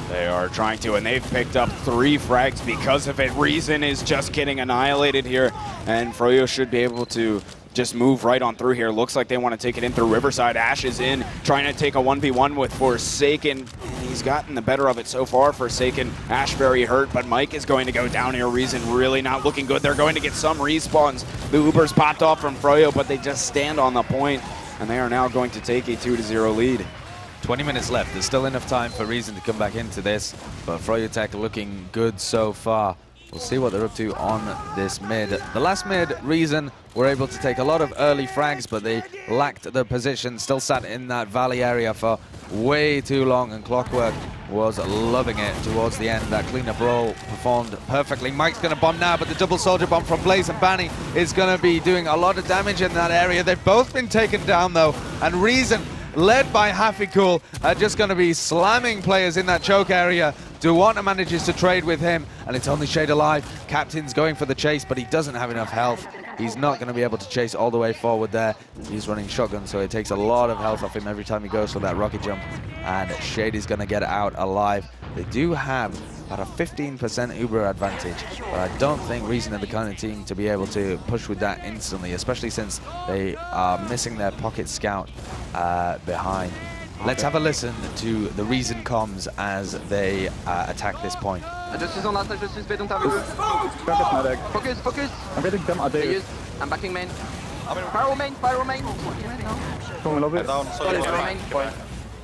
They are trying to, and they've picked up 3 frags because of it. Reason is just getting annihilated here, and Froyo should be able to just move right on through here. Looks like they want to take it in through Riverside. Ash is in, trying to take a 1v1 with Forsaken, and he's gotten the better of it so far. Forsaken, Ash very hurt, but Mike is going to go down here. Reason really not looking good. They're going to get some respawns. The Uber's popped off from Froyo, but they just stand on the point, and they are now going to take a 2-0 lead. 20 minutes left. There's still enough time for Reason to come back into this, but froyotech looking good so far. We'll see what they're up to on this mid. The last mid, Reason were able to take a lot of early frags, but they lacked the position, still sat in that valley area for way too long, and Clockwork was loving it towards the end. That cleanup roll performed perfectly. Mike's going to bomb now, but the double soldier bomb from Blaze and Banny is going to be doing a lot of damage in that area. They've both been taken down, though, and Reason, led by Happy-Cool, are just going to be slamming players in that choke area. Duwana manages to trade with him, and it's only Shade alive. Captain's going for the chase, but he doesn't have enough health. He's not going to be able to chase all the way forward there. He's running shotgun, so it takes a lot of health off him every time he goes for that rocket jump. And Shade is going to get out alive. They do have about a 15% Uber advantage, but I don't think Reason are the kind of team to be able to push with that instantly, especially since they are missing their pocket scout behind. Let's have a listen to the Reason comms as they attack this point. Just on that side, just bit on top of you. Focus, focus. I'm getting them. I'm backing main. Pyro main, pyro main. Come a little bit.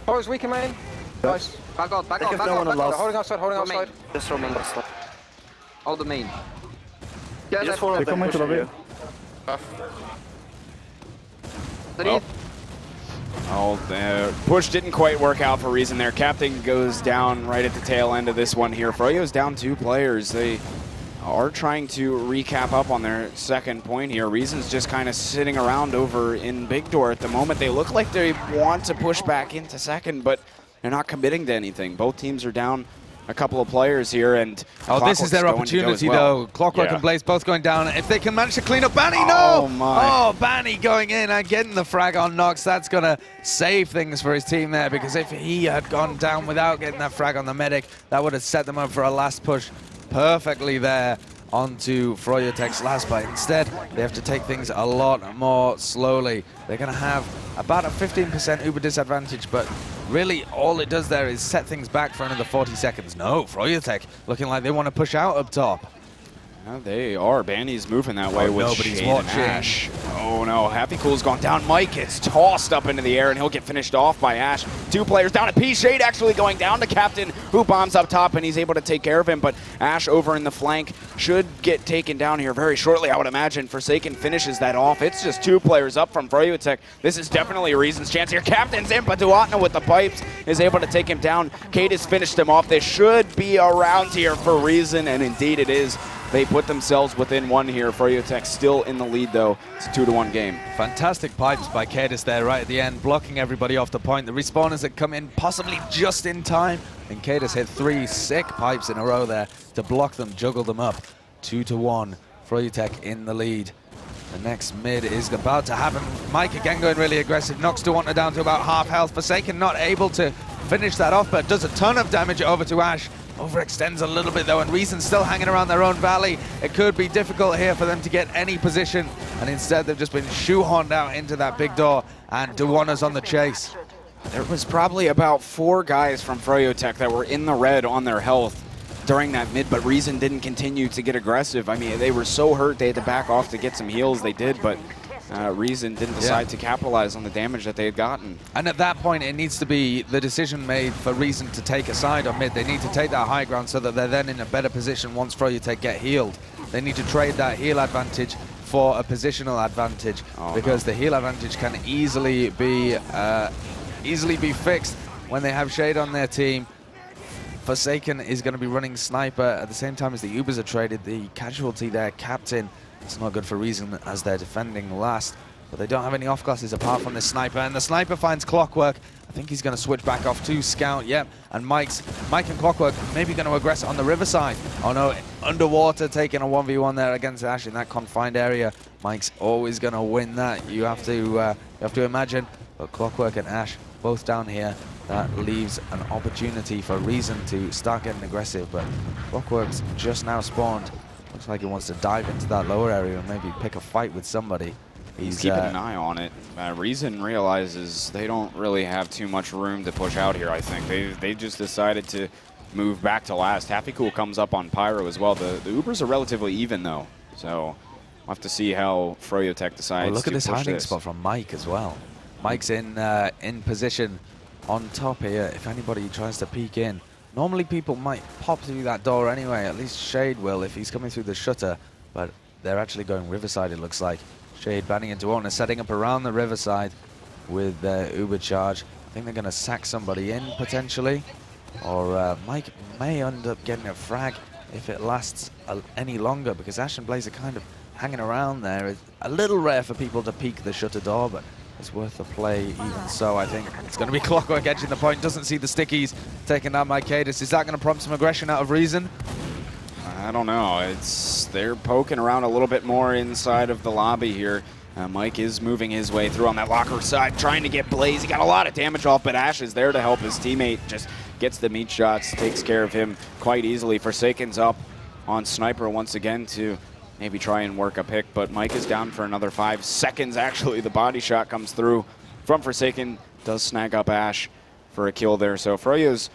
Focus weak in main. Nice. Back out, back out, back out, back out. Holding outside, holding outside. Just roam main. All the main. Yeah, left. They come into the bit. Oh, the push didn't quite work out for Reason there. Captain goes down right at the tail end of this one here. Froyo's down 2 players. They are trying to recap up on their second point here. Reason's just kind of sitting around over in Big Door at the moment. They look like they want to push back into second, but they're not committing to anything. Both teams are down a couple of players here, and this is their opportunity, though. Clockwork and Blaze both going down. If they can manage to clean up Banny, no! Oh, Banny going in and getting the frag on Nox. That's going to save things for his team there, because if he had gone down without getting that frag on the medic, that would have set them up for a last push perfectly there onto froyotech's last, but instead they have to take things a lot more slowly. They're going to have about a 15% Uber disadvantage, but really all it does there is set things back for another 40 seconds. No, froyotech looking like they want to push out up top. Yeah, they are. Banny's moving that way with nobody's Shade watching. And Ash. Oh no, Happy Cool's gone down. Mike gets tossed up into the air, and he'll get finished off by Ash. 2 players down at P. Shade actually going down to Captain, who bombs up top, and he's able to take care of him, but Ash over in the flank should get taken down here very shortly, I would imagine. Forsaken finishes that off. It's just 2 players up from froyotech. This is definitely a Reason's chance here. Captain's in, but Duatna with the pipes is able to take him down. Kate has finished him off. This should be around here for Reason, and indeed it is. They put themselves within 1 here. Froyotech still in the lead, though. It's a 2-1 game. Fantastic pipes by Cadis there right at the end, blocking everybody off the point. The respawners had come in possibly just in time, and Cadis hit 3 sick pipes in a row there to block them, juggle them up. 2-1, Froyotech in the lead. The next mid is about to happen. Mike again going really aggressive. Knocks Duatna down to about half health. Forsaken not able to finish that off, but does a ton of damage over to Ash. Overextends a little bit though, and Reason still hanging around their own valley. It could be difficult here for them to get any position, and instead they've just been shoehorned out into that Big Door, and Duwana's on the chase. There was probably about 4 guys from Froyotech that were in the red on their health during that mid, but Reason didn't continue to get aggressive. I mean, they were so hurt they had to back off to get some heals. They did, but Reason didn't decide to capitalize on the damage that they had gotten. And at that point, it needs to be the decision made for Reason to take a side on mid. They need to take that high ground so that they're then in a better position once Froyotech get healed. They need to trade that heal advantage for a positional advantage, because the heal advantage can easily be fixed when they have Shade on their team. Forsaken is going to be running Sniper at the same time as the Ubers are traded. The casualty there, Captain, it's not good for Reason as they're defending last, but they don't have any off classes apart from the Sniper, and the Sniper finds Clockwork. I think he's going to switch back off to Scout, yep, and Mike and Clockwork maybe going to aggress on the riverside. Oh no, underwater taking a 1v1 there against Ash in that confined area. Mike's always going to win that, you have to imagine, but Clockwork and Ash both down here. That leaves an opportunity for Reason to start getting aggressive, but Clockwork's just now spawned. Looks like he wants to dive into that lower area and maybe pick a fight with somebody. He's keeping an eye on it. Reason realizes they don't really have too much room to push out here, I think. They just decided to move back to last. Happy Cool comes up on Pyro as well. The Ubers are relatively even, though, so we'll have to see how Froyotech decides look at to this push hiding spot from Mike as well. Mike's in position on top here if anybody tries to peek in. Normally people might pop through that door anyway, at least Shade will if he's coming through the shutter, but they're actually going riverside, it looks like. Shade, Banny and Duatna setting up around the riverside with their Uber charge. I think they're going to sack somebody in, potentially. Or Mike may end up getting a frag if it lasts any longer, because Ash and bluee are kind of hanging around there. It's a little rare for people to peek the shutter door, but it's worth a play even so. I think it's going to be Clockwork edging the point. Doesn't see the stickies taking down by Cadis. Is that going to prompt some aggression out of Reason? I don't know. They're poking around a little bit more inside of the lobby here. Mike is moving his way through on that locker side, trying to get bluee. He got a lot of damage off, but Ash is there to help his teammate. Just gets the meat shots, takes care of him quite easily. Forsaken's up on Sniper once again to maybe try and work a pick, but Mike is down for another 5 seconds. Actually, the body shot comes through from Forsaken, does snag up Ash for a kill there. So Froyo's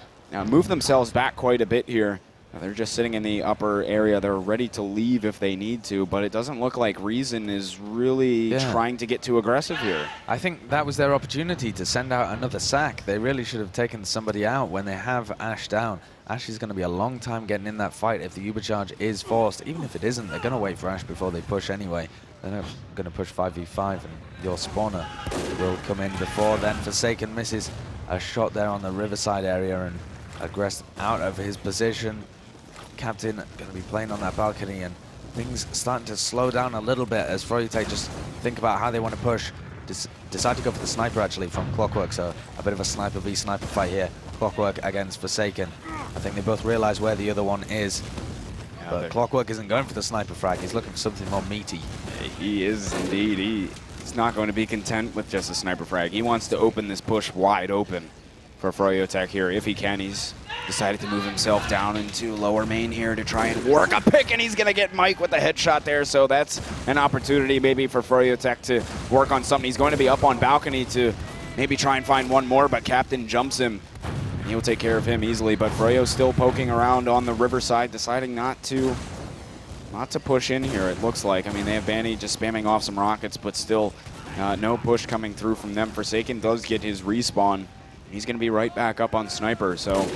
moved themselves back quite a bit here. They're just sitting in the upper area. They're ready to leave if they need to, but it doesn't look like Reason is really trying to get too aggressive here. I think that was their opportunity to send out another sack. They really should have taken somebody out when they have Ash down. Ash is going to be a long time getting in that fight if the Ubercharge is forced. Even if it isn't, they're going to wait for Ash before they push anyway. They're not going to push 5v5, and your spawner will come in before then. Forsaken misses a shot there on the Riverside area and aggressed out of his position. Captain going to be playing on that balcony, and things starting to slow down a little bit as froyotech just think about how they want to push. Decide to go for the sniper actually from Clockwork, so a bit of a sniper v sniper fight here. Clockwork against Forsaken. I think they both realize where the other one is, but Clockwork isn't going for the sniper frag. He's looking for something more meaty. He is indeed. He's not going to be content with just a sniper frag. He wants to open this push wide open for froyotech here if he can. He's decided to move himself down into lower main here to try and work a pick, and he's going to get Mike with the headshot there. So that's an opportunity maybe for froyotech to work on something. He's going to be up on balcony to maybe try and find one more, but Captain jumps him. He'll take care of him easily, but Froyo's still poking around on the Riverside, deciding not to push in here, it looks like. I mean, they have Banny just spamming off some rockets, but still no push coming through from them. Forsaken does get his respawn. He's going to be right back up on Sniper, so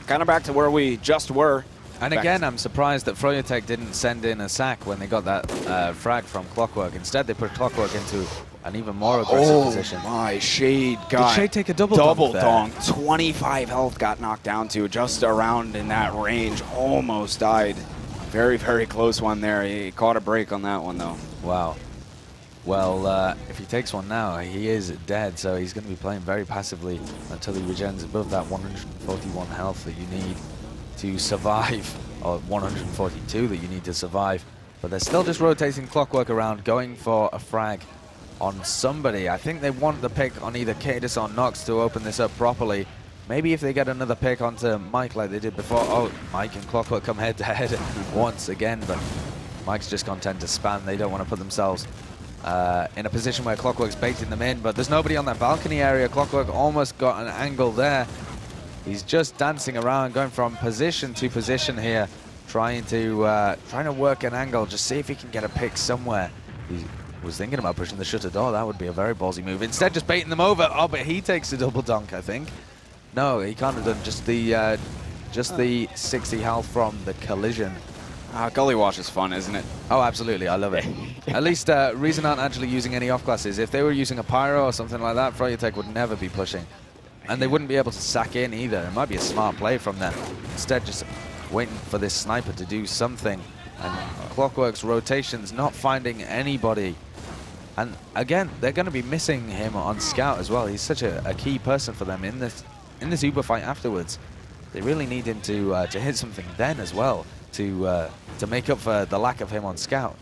kind of back to where we just were. And again, I'm surprised that froyotech didn't send in a sack when they got that frag from Clockwork. Instead, they put Clockwork into an even more aggressive position. Oh my, Shade got... Did Shade take a double donk? 25 health got knocked down to, just around in that range. Almost died. Very, very close one there. He caught a break on that one, though. Wow. Well, if he takes one now, he is dead, so he's going to be playing very passively until he regens above that 141 health that you need to survive, or 142 that you need to survive. But they're still just rotating Clockwork around, going for a frag on somebody. I think they want the pick on either Cadis or Nox to open this up properly. Maybe if they get another pick onto Mike like they did before. Oh, Mike and Clockwork come head to head once again, but Mike's just content to spam. They don't want to put themselves in a position where Clockwork's baiting them in, but there's nobody on that balcony area. Clockwork almost got an angle there. He's just dancing around, going from position to position here, trying to work an angle, just see if he can get a pick somewhere. He was thinking about pushing the shutter door. That would be a very ballsy move. Instead, just baiting them over. Oh, but he takes a double dunk, I think. No, he can't have done just the 60 health from the collision. Gully Wash is fun, isn't it? Oh, absolutely. I love it. At least Reason aren't actually using any off-classes. If they were using a Pyro or something like that, froyotech would never be pushing. And they wouldn't be able to sack in either. It might be a smart play from them. Instead, just waiting for this sniper to do something. And Clockwork's rotations not finding anybody. And again, they're going to be missing him on Scout as well. He's such a key person for them in this Uber fight afterwards. They really need him to hit something then as well to make up for the lack of him on Scout.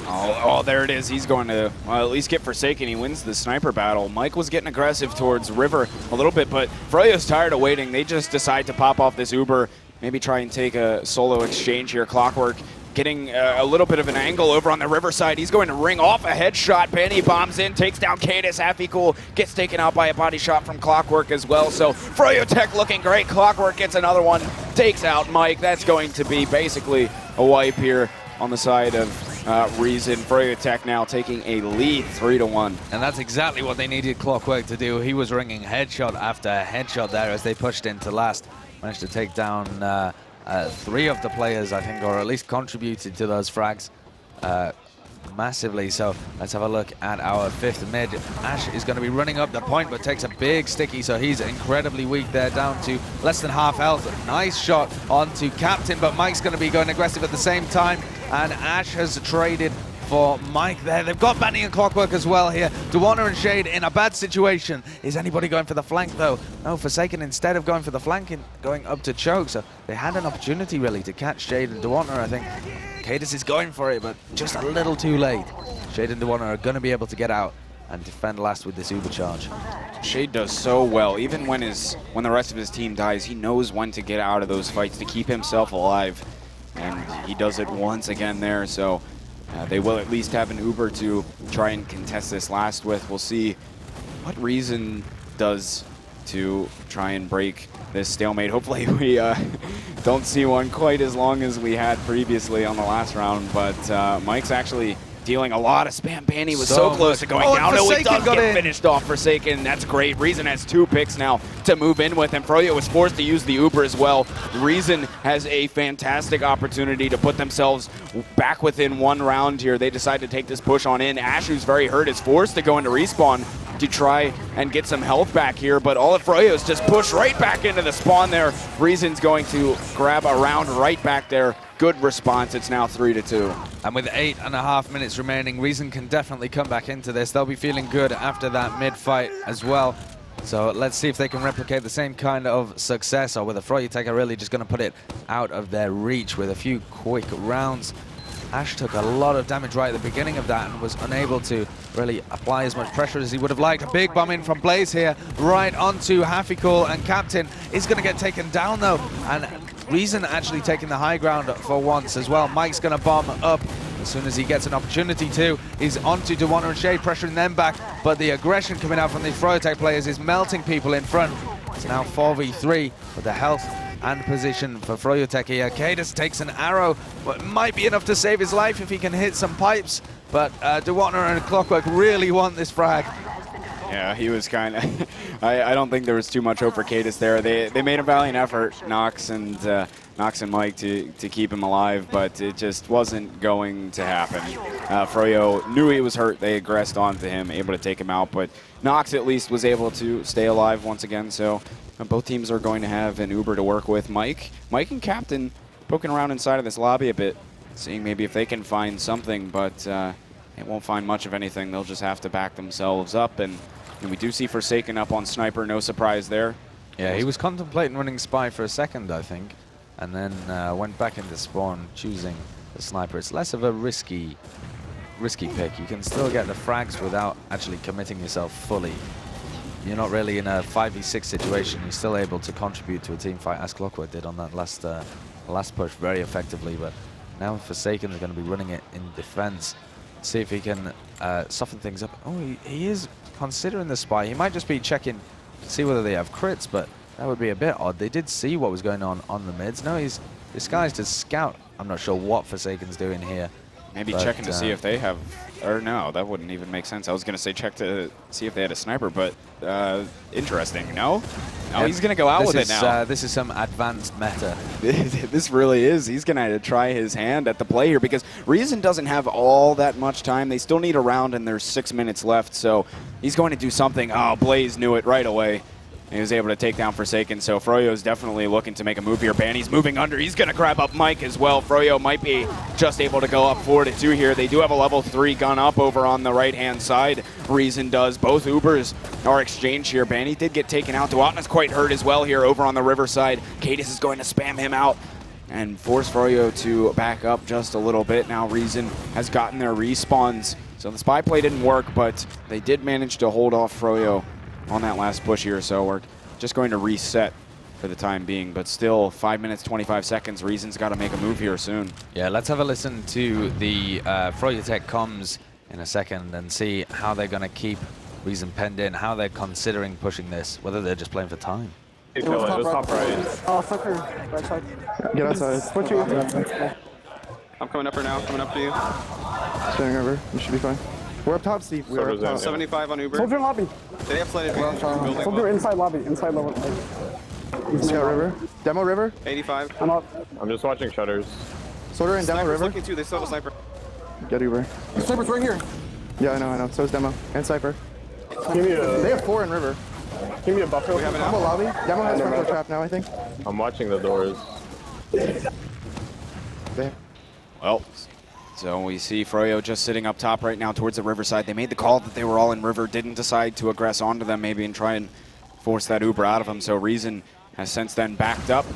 Oh, there it is. He's going to at least get Forsaken. He wins the sniper battle. Mike was getting aggressive towards River a little bit, but Froyo's tired of waiting. They just decide to pop off this Uber, maybe try and take a solo exchange here. Clockwork getting a little bit of an angle over on the Riverside. He's going to ring off a headshot. Benny bombs in, takes down Cadis. Happy Cool gets taken out by a body shot from Clockwork as well. So froyotech looking great. Clockwork gets another one, takes out Mike. That's going to be basically a wipe here on the side of Reason. froyotech now taking a lead 3-1. And that's exactly what they needed Clockwork to do. He was ringing headshot after headshot there as they pushed into last. Managed to take down 3 of the players, I think, or at least contributed to those frags. massively. So let's have a look at our 5th mid. Ash is going to be running up the point, but takes a big sticky, so he's incredibly weak there, down to less than half health. Nice shot onto Captain, but Mike's going to be going aggressive at the same time, and Ash has traded for Mike there. They've got Banny and Clockwork as well here. Dewonter and Shade in a bad situation. Is anybody going for the flank though? No, Forsaken, instead of going for the flank and going up to choke. So they had an opportunity really to catch Shade and Dewonter, I think. Cadis is going for it, but just a little too late. Shade and Dewonter are going to be able to get out and defend last with this Uber charge. Shade does so well. Even when the rest of his team dies, he knows when to get out of those fights to keep himself alive. And he does it once again there, so they will at least have an Uber to try and contest this last with. We'll see what Reason does to try and break this stalemate. Hopefully we don't see one quite as long as we had previously on the last round, but Mike's actually dealing a lot of spam. Banny was so close to going down. No, it does get finished off. Forsaken, that's great. Reason has 2 picks now to move in with, and Froyo was forced to use the Uber as well. Reason has a fantastic opportunity to put themselves back within 1 round here. They decide to take this push on in. Ash, who's very hurt, is forced to go into respawn to try and get some health back here, but all of Froyo's just push right back into the spawn there. Reason's going to grab a round right back there. Good response. It's now 3-2. And with 8.5 minutes remaining, Reason can definitely come back into this. They'll be feeling good after that mid-fight as well. So let's see if they can replicate the same kind of success, or whether froyotech are really just going to put it out of their reach with a few quick rounds. Ash took a lot of damage right at the beginning of that and was unable to really apply as much pressure as he would have liked. A big bomb in from Blaze here, right onto Hafikul, and Captain is going to get taken down though. And Reason actually taking the high ground for once as well. Mike's going to bomb up as soon as he gets an opportunity to. He's onto Dewonter and Shade, pressuring them back, but the aggression coming out from these froyotech players is melting people in front. It's now 4v3 with the health and position for froyotech here. Cadis takes an arrow, but might be enough to save his life if he can hit some pipes, but Dewonter and Clockwork really want this frag. Yeah, he was kind of... I don't think there was too much hope for Cadis there. They made a valiant effort, Nox and Mike, to keep him alive, but it just wasn't going to happen. Froyo knew he was hurt. They aggressed onto him, able to take him out, but Nox at least was able to stay alive once again, so both teams are going to have an Uber to work with. Mike and Captain poking around inside of this lobby a bit, seeing maybe if they can find something, but they won't find much of anything. They'll just have to back themselves up, and we do see Forsaken up on Sniper, no surprise there. Yeah, he was contemplating running Spy for a second, I think, and then went back into spawn, choosing the Sniper. It's less of a risky pick. You can still get the frags without actually committing yourself fully. You're not really in a 5v6 situation. You're still able to contribute to a team fight, as Clockwork did on that last push very effectively, but now Forsaken is going to be running it in defense. See if he can soften things up. Oh, he is considering the Spy. He might just be checking to see whether they have crits, but that would be a bit odd. They did see what was going on the mids. No, he's disguised as Scout. I'm not sure what Forsaken's doing here. Maybe checking to see if they have, or no, that wouldn't even make sense. I was going to say check to see if they had a Sniper, but interesting. No, yeah, he's going to go out with it now. This is some advanced meta. This really is. He's going to try his hand at the play here because Reason doesn't have all that much time. They still need a round and there's 6 minutes left, so he's going to do something. Oh, Blaze knew it right away. He was able to take down Forsaken, so Froyo's definitely looking to make a move here. Banny's moving under. He's going to grab up Mike as well. Froyo might be just able to go up 4-2 here. They do have a level 3 gun up over on the right-hand side. Reason does. Both Ubers are exchanged here. Banny did get taken out. Duatna's quite hurt as well here over on the riverside. Cadis is going to spam him out and force Froyo to back up just a little bit. Now Reason has gotten their respawns. So the spy play didn't work, but they did manage to hold off Froyo on that last push here, so we're just going to reset for the time being, but still 5 minutes 25 seconds. Reason's got to make a move here soon. Yeah, let's have a listen to the froyotech comms in a second and see how they're going to keep Reason penned in, how they're considering pushing this, whether they're just playing for time. It was top right. Oh, fucker. Right side. Get outside. Switch you. I'm coming up right now. Coming up to you. Standing over. You should be fine. We're up top, Steve. We're up top. 75 on Uber. Soldier lobby. They have plenty of building. Soldier inside lobby. Inside level. Scout river. Demo river. 85. I'm up. I'm just watching shutters. Soldier in demo Sniper's river. looking too. They still have a sniper. Get Uber. Cypher's right here. Yeah, I know. So is Demo. And Cypher. Give me a... They have 4 in River. Give me a buffer. Demo lobby. Demo has front door trap now, I think. I'm watching the doors. Well, so we see Froyo just sitting up top right now towards the riverside. They made the call that they were all in river, didn't decide to aggress onto them maybe and try and force that Uber out of them. So Reason has since then backed up.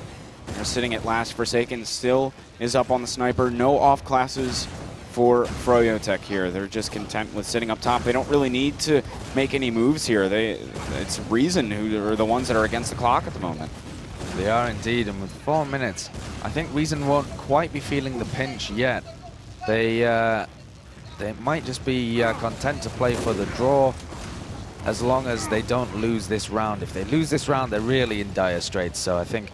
They're sitting at last. Forsaken still is up on the sniper. No off classes for froyotech here. They're just content with sitting up top. They don't really need to make any moves here. It's Reason who are the ones that are against the clock at the moment. They are indeed, and with 4 minutes, I think Reason won't quite be feeling the pinch yet. They might just be content to play for the draw as long as they don't lose this round. If they lose this round, they're really in dire straits. So I think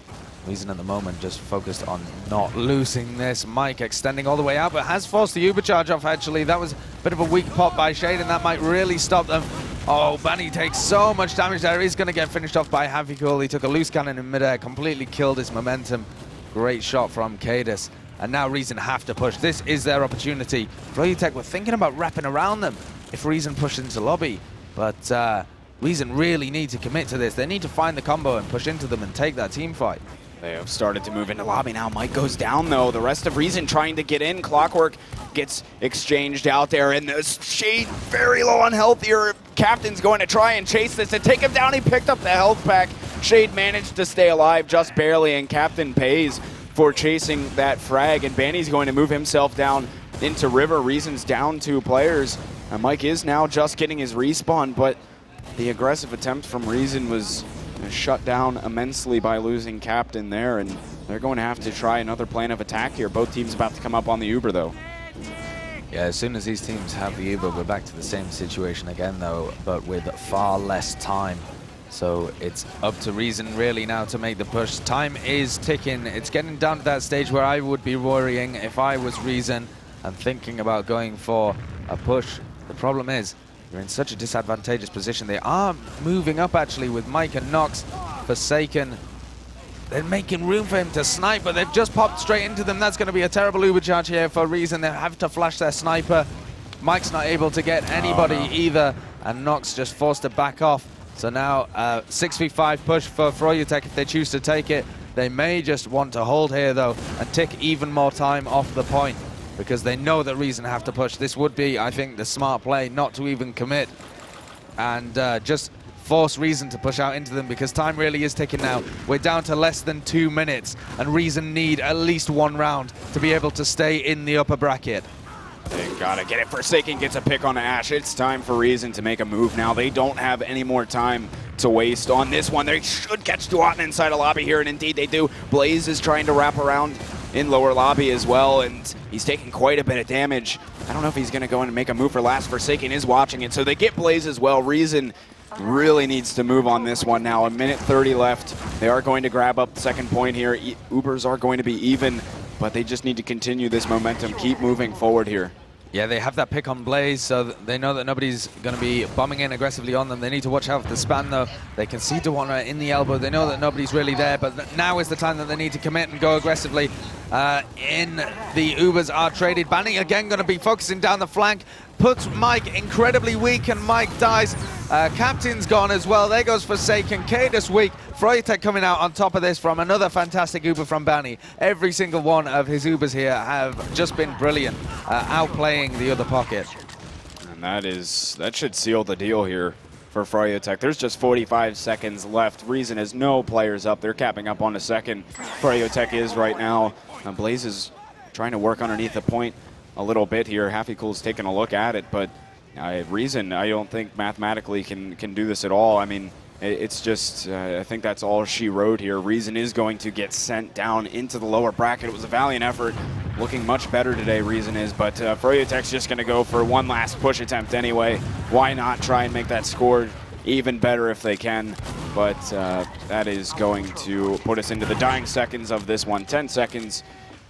Reason at the moment just focused on not losing this. Mike extending all the way out, but has forced the Uber charge off, actually. That was a bit of a weak pop by Shade, and that might really stop them. Oh, Banny takes so much damage there. He's going to get finished off by Havikul. He took a loose cannon in midair, completely killed his momentum. Great shot from Cadus. And now Reason have to push. This is their opportunity. froyotech were thinking about wrapping around them if Reason pushed into lobby. But Reason really need to commit to this. They need to find the combo and push into them and take that team fight. They have started to move into lobby now. Mike goes down, though. The rest of Reason trying to get in. Clockwork gets exchanged out there, and the Shade very low on health here. Captain's going to try and chase this and take him down. He picked up the health pack. Shade managed to stay alive just barely, and Captain pays for chasing that frag, and Banny's going to move himself down into River. Reason's down 2 players. Mike is now just getting his respawn, but the aggressive attempt from Reason was shut down immensely by losing Captain there, and they're going to have to try another plan of attack here. Both teams about to come up on the Uber, though. Yeah, as soon as these teams have the Uber, we're back to the same situation again, though, but with far less time. So it's up to Reason really now to make the push. Time is ticking. It's getting down to that stage where I would be worrying if I was Reason and thinking about going for a push. The problem is, you're in such a disadvantageous position. They are moving up, actually, with Mike and Nox. Forsaken, they're making room for him to snipe, but they've just popped straight into them. That's going to be a terrible Uber charge here for Reason. They have to flash their sniper. Mike's not able to get anybody either, and Nox just forced to back off. So now 6v5 push for froyotech if they choose to take it. They may just want to hold here, though, and tick even more time off the point, because they know that Reason have to push. This would be, I think, the smart play not to even commit and just force Reason to push out into them, because time really is ticking now. We're down to less than 2 minutes, and Reason need at least 1 round to be able to stay in the upper bracket. They gotta get it. Forsaken gets a pick on Ash. It's time for Reason to make a move now. They don't have any more time to waste on this one. They should catch Duatn inside a lobby here, and indeed they do. Blaze is trying to wrap around in lower lobby as well, and he's taking quite a bit of damage. I don't know if he's going to go in and make a move for last. Forsaken is watching it, so they get Blaze as well. Reason really needs to move on this one now. 1:30 left. They are going to grab up the second point here. Ubers are going to be even, but they just need to continue this momentum, keep moving forward here. Yeah, they have that pick on Blaze, so they know that nobody's going to be bombing in aggressively on them. They need to watch out for the span, though. They can see Duatn in the elbow. They know that nobody's really there, but now is the time that they need to commit and go aggressively. In the Ubers are traded. Banning again going to be focusing down the flank. Puts Mike incredibly weak, and Mike dies. Captain's gone as well. There goes Forsaken. Cadus weak. froyotech coming out on top of this from another fantastic Uber from Banny. Every single one of his Ubers here have just been brilliant, outplaying the other pocket. And that should seal the deal here for froyotech. There's just 45 seconds left. Reason has no players up. They're capping up on a second. froyotech is right now. Blaze is trying to work underneath the point a little bit here. Hafikul's taking a look at it, but Reason, I don't think mathematically can do this at all. I mean, it's just, I think that's all she wrote here. Reason is going to get sent down into the lower bracket. It was a valiant effort. Looking much better today, Reason is, but froyotech's just going to go for one last push attempt anyway. Why not try and make that score even better if they can? But that is going to put us into the dying seconds of this one. 10 seconds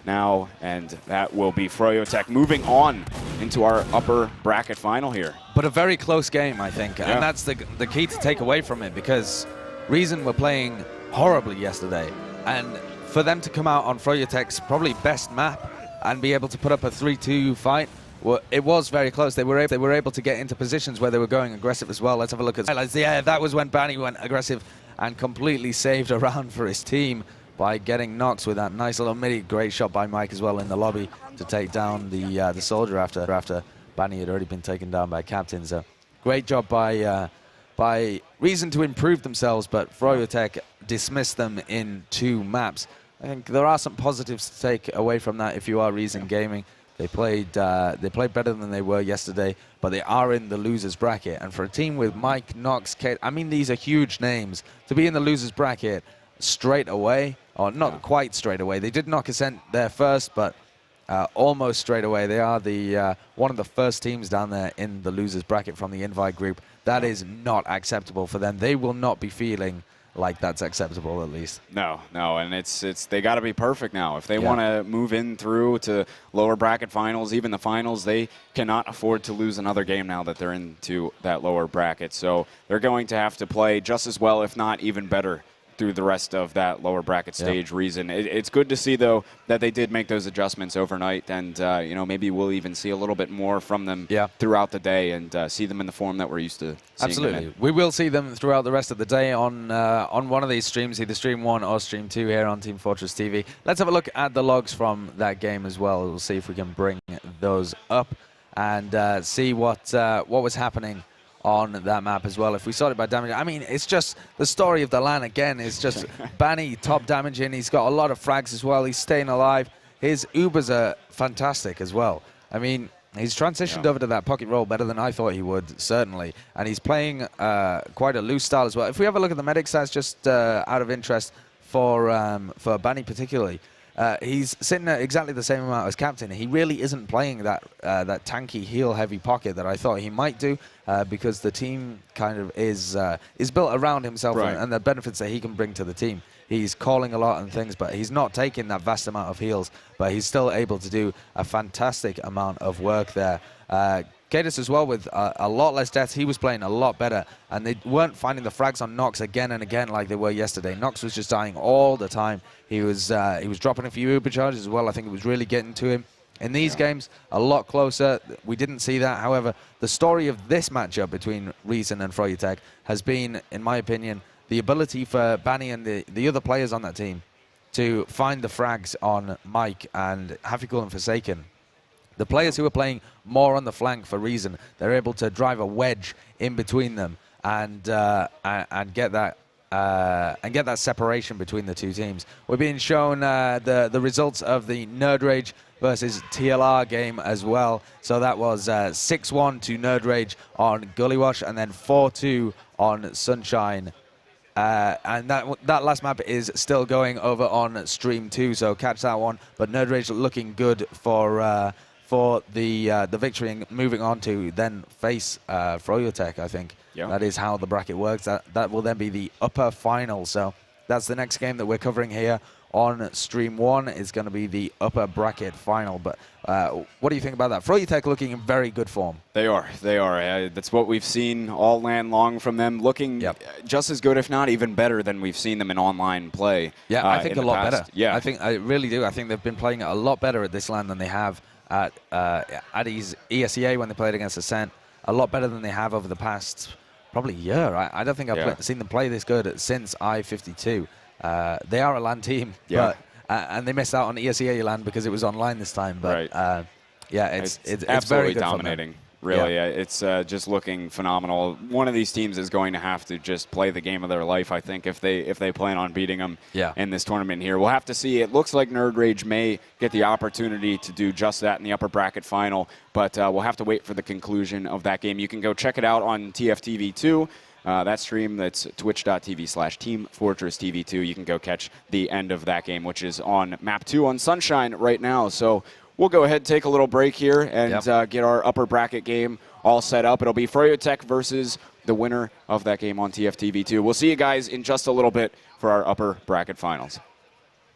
now, and that will be froyotech moving on into our upper bracket final here. But a very close game, I think, and that's the key to take away from it, because Reason were playing horribly yesterday, and for them to come out on froyotech's probably best map and be able to put up a 3-2 fight well, it was very close. They were able to get into positions where they were going aggressive as well. Let's have a look at highlights. Yeah, that was when Bani went aggressive and completely saved a round for his team by getting Nox with that nice little midi. Great shot by Mike as well in the lobby to take down the soldier after Bani had already been taken down by captain. So great job by Reason to improve themselves, but froyotech dismissed them in 2 maps. I think there are some positives to take away from that if you are Reason Gaming. They played better than they were yesterday, but they are in the losers bracket. And for a team with Mike, Nox, Kate, I mean, these are huge names. To be in the losers bracket straight away, or not quite straight away. They did knock Ascent there first, but almost straight away. They are the one of the first teams down there in the losers bracket from the invite group. That is not acceptable for them. They will not be feeling like that's acceptable, at least. No, and it's they got to be perfect now. If they want to move in through to lower bracket finals, even the finals, they cannot afford to lose another game now that they're into that lower bracket. So they're going to have to play just as well, if not even better, through the rest of that lower bracket stage. Reason. It's good to see, though, that they did make those adjustments overnight, and you know, maybe we'll even see a little bit more from them throughout the day, and see them in the form that we're used to seeing Absolutely. them in. We will see them throughout the rest of the day on one of these streams, either Stream 1 or Stream 2 here on Team Fortress TV. Let's have a look at the logs from that game as well. We'll see if we can bring those up and see what was happening on that map as well. If we sort it by damage, I mean, it's just the story of the LAN again. It's just Bani top damaging. He's got a lot of frags as well. He's staying alive. His Ubers are fantastic as well. I mean, he's transitioned over to that pocket role better than I thought he would, certainly. And he's playing quite a loose style as well. If we have a look at the medic stats, just out of interest for Bani particularly, he's sitting at exactly the same amount as captain. He really isn't playing that tanky, heal-heavy pocket that I thought he might do, because the team kind of is built around himself and the benefits that he can bring to the team. He's calling a lot and things, but he's not taking that vast amount of heals, but he's still able to do a fantastic amount of work there. Cadus as well with a lot less deaths. He was playing a lot better, and they weren't finding the frags on Nox again and again like they were yesterday. Nox was just dying all the time. He was dropping a few Uber charges as well. I think it was really getting to him. In these games, a lot closer. We didn't see that. However, the story of this matchup between Reason and froyotech has been, in my opinion, the ability for Bani and the other players on that team to find the frags on Mike and Hafikul and Forsaken. The players who are playing more on the flank for Reason, they're able to drive a wedge in between them and get that separation between the two teams. We're being shown the results of the Nerd Rage versus TLR game as well. So that was 6-1 to Nerd Rage on Gullywash, and then 4-2 on Sunshine. And that last map is still going over on Stream 2, so catch that one. But Nerd Rage looking good for the victory and moving on to then face froyotech, I think. Yep. That is how the bracket works. That will then be the upper final. So that's the next game that we're covering here on Stream 1. Is going to be the upper bracket final. But what do you think about that? froyotech looking in very good form. They are. That's what we've seen all LAN long from them, looking just as good, if not even better, than we've seen them in online play. Yeah, I think a lot better. Yeah, I really do. I think they've been playing a lot better at this LAN than they have at ESEA when they played against Ascent. A lot better than they have over the past probably year. I don't think I've seen them play this good since I52. They are a LAN team, but and they missed out on ESEA LAN because it was online this time. But yeah, it's absolutely very good dominating. Really, it's just looking phenomenal. One of these teams is going to have to just play the game of their life, I think, if they plan on beating them in this tournament here. We'll have to see. It looks like Nerd Rage may get the opportunity to do just that in the upper bracket final, but we'll have to wait for the conclusion of that game. You can go check it out on TFTV2. That stream, that's twitch.tv/teamfortress.tv2. You can go catch the end of that game, which is on map 2 on Sunshine right now. So we'll go ahead, take a little break here, and get our upper bracket game all set up. It'll be froyotech versus the winner of that game on TFTV2. We'll see you guys in just a little bit for our upper bracket finals.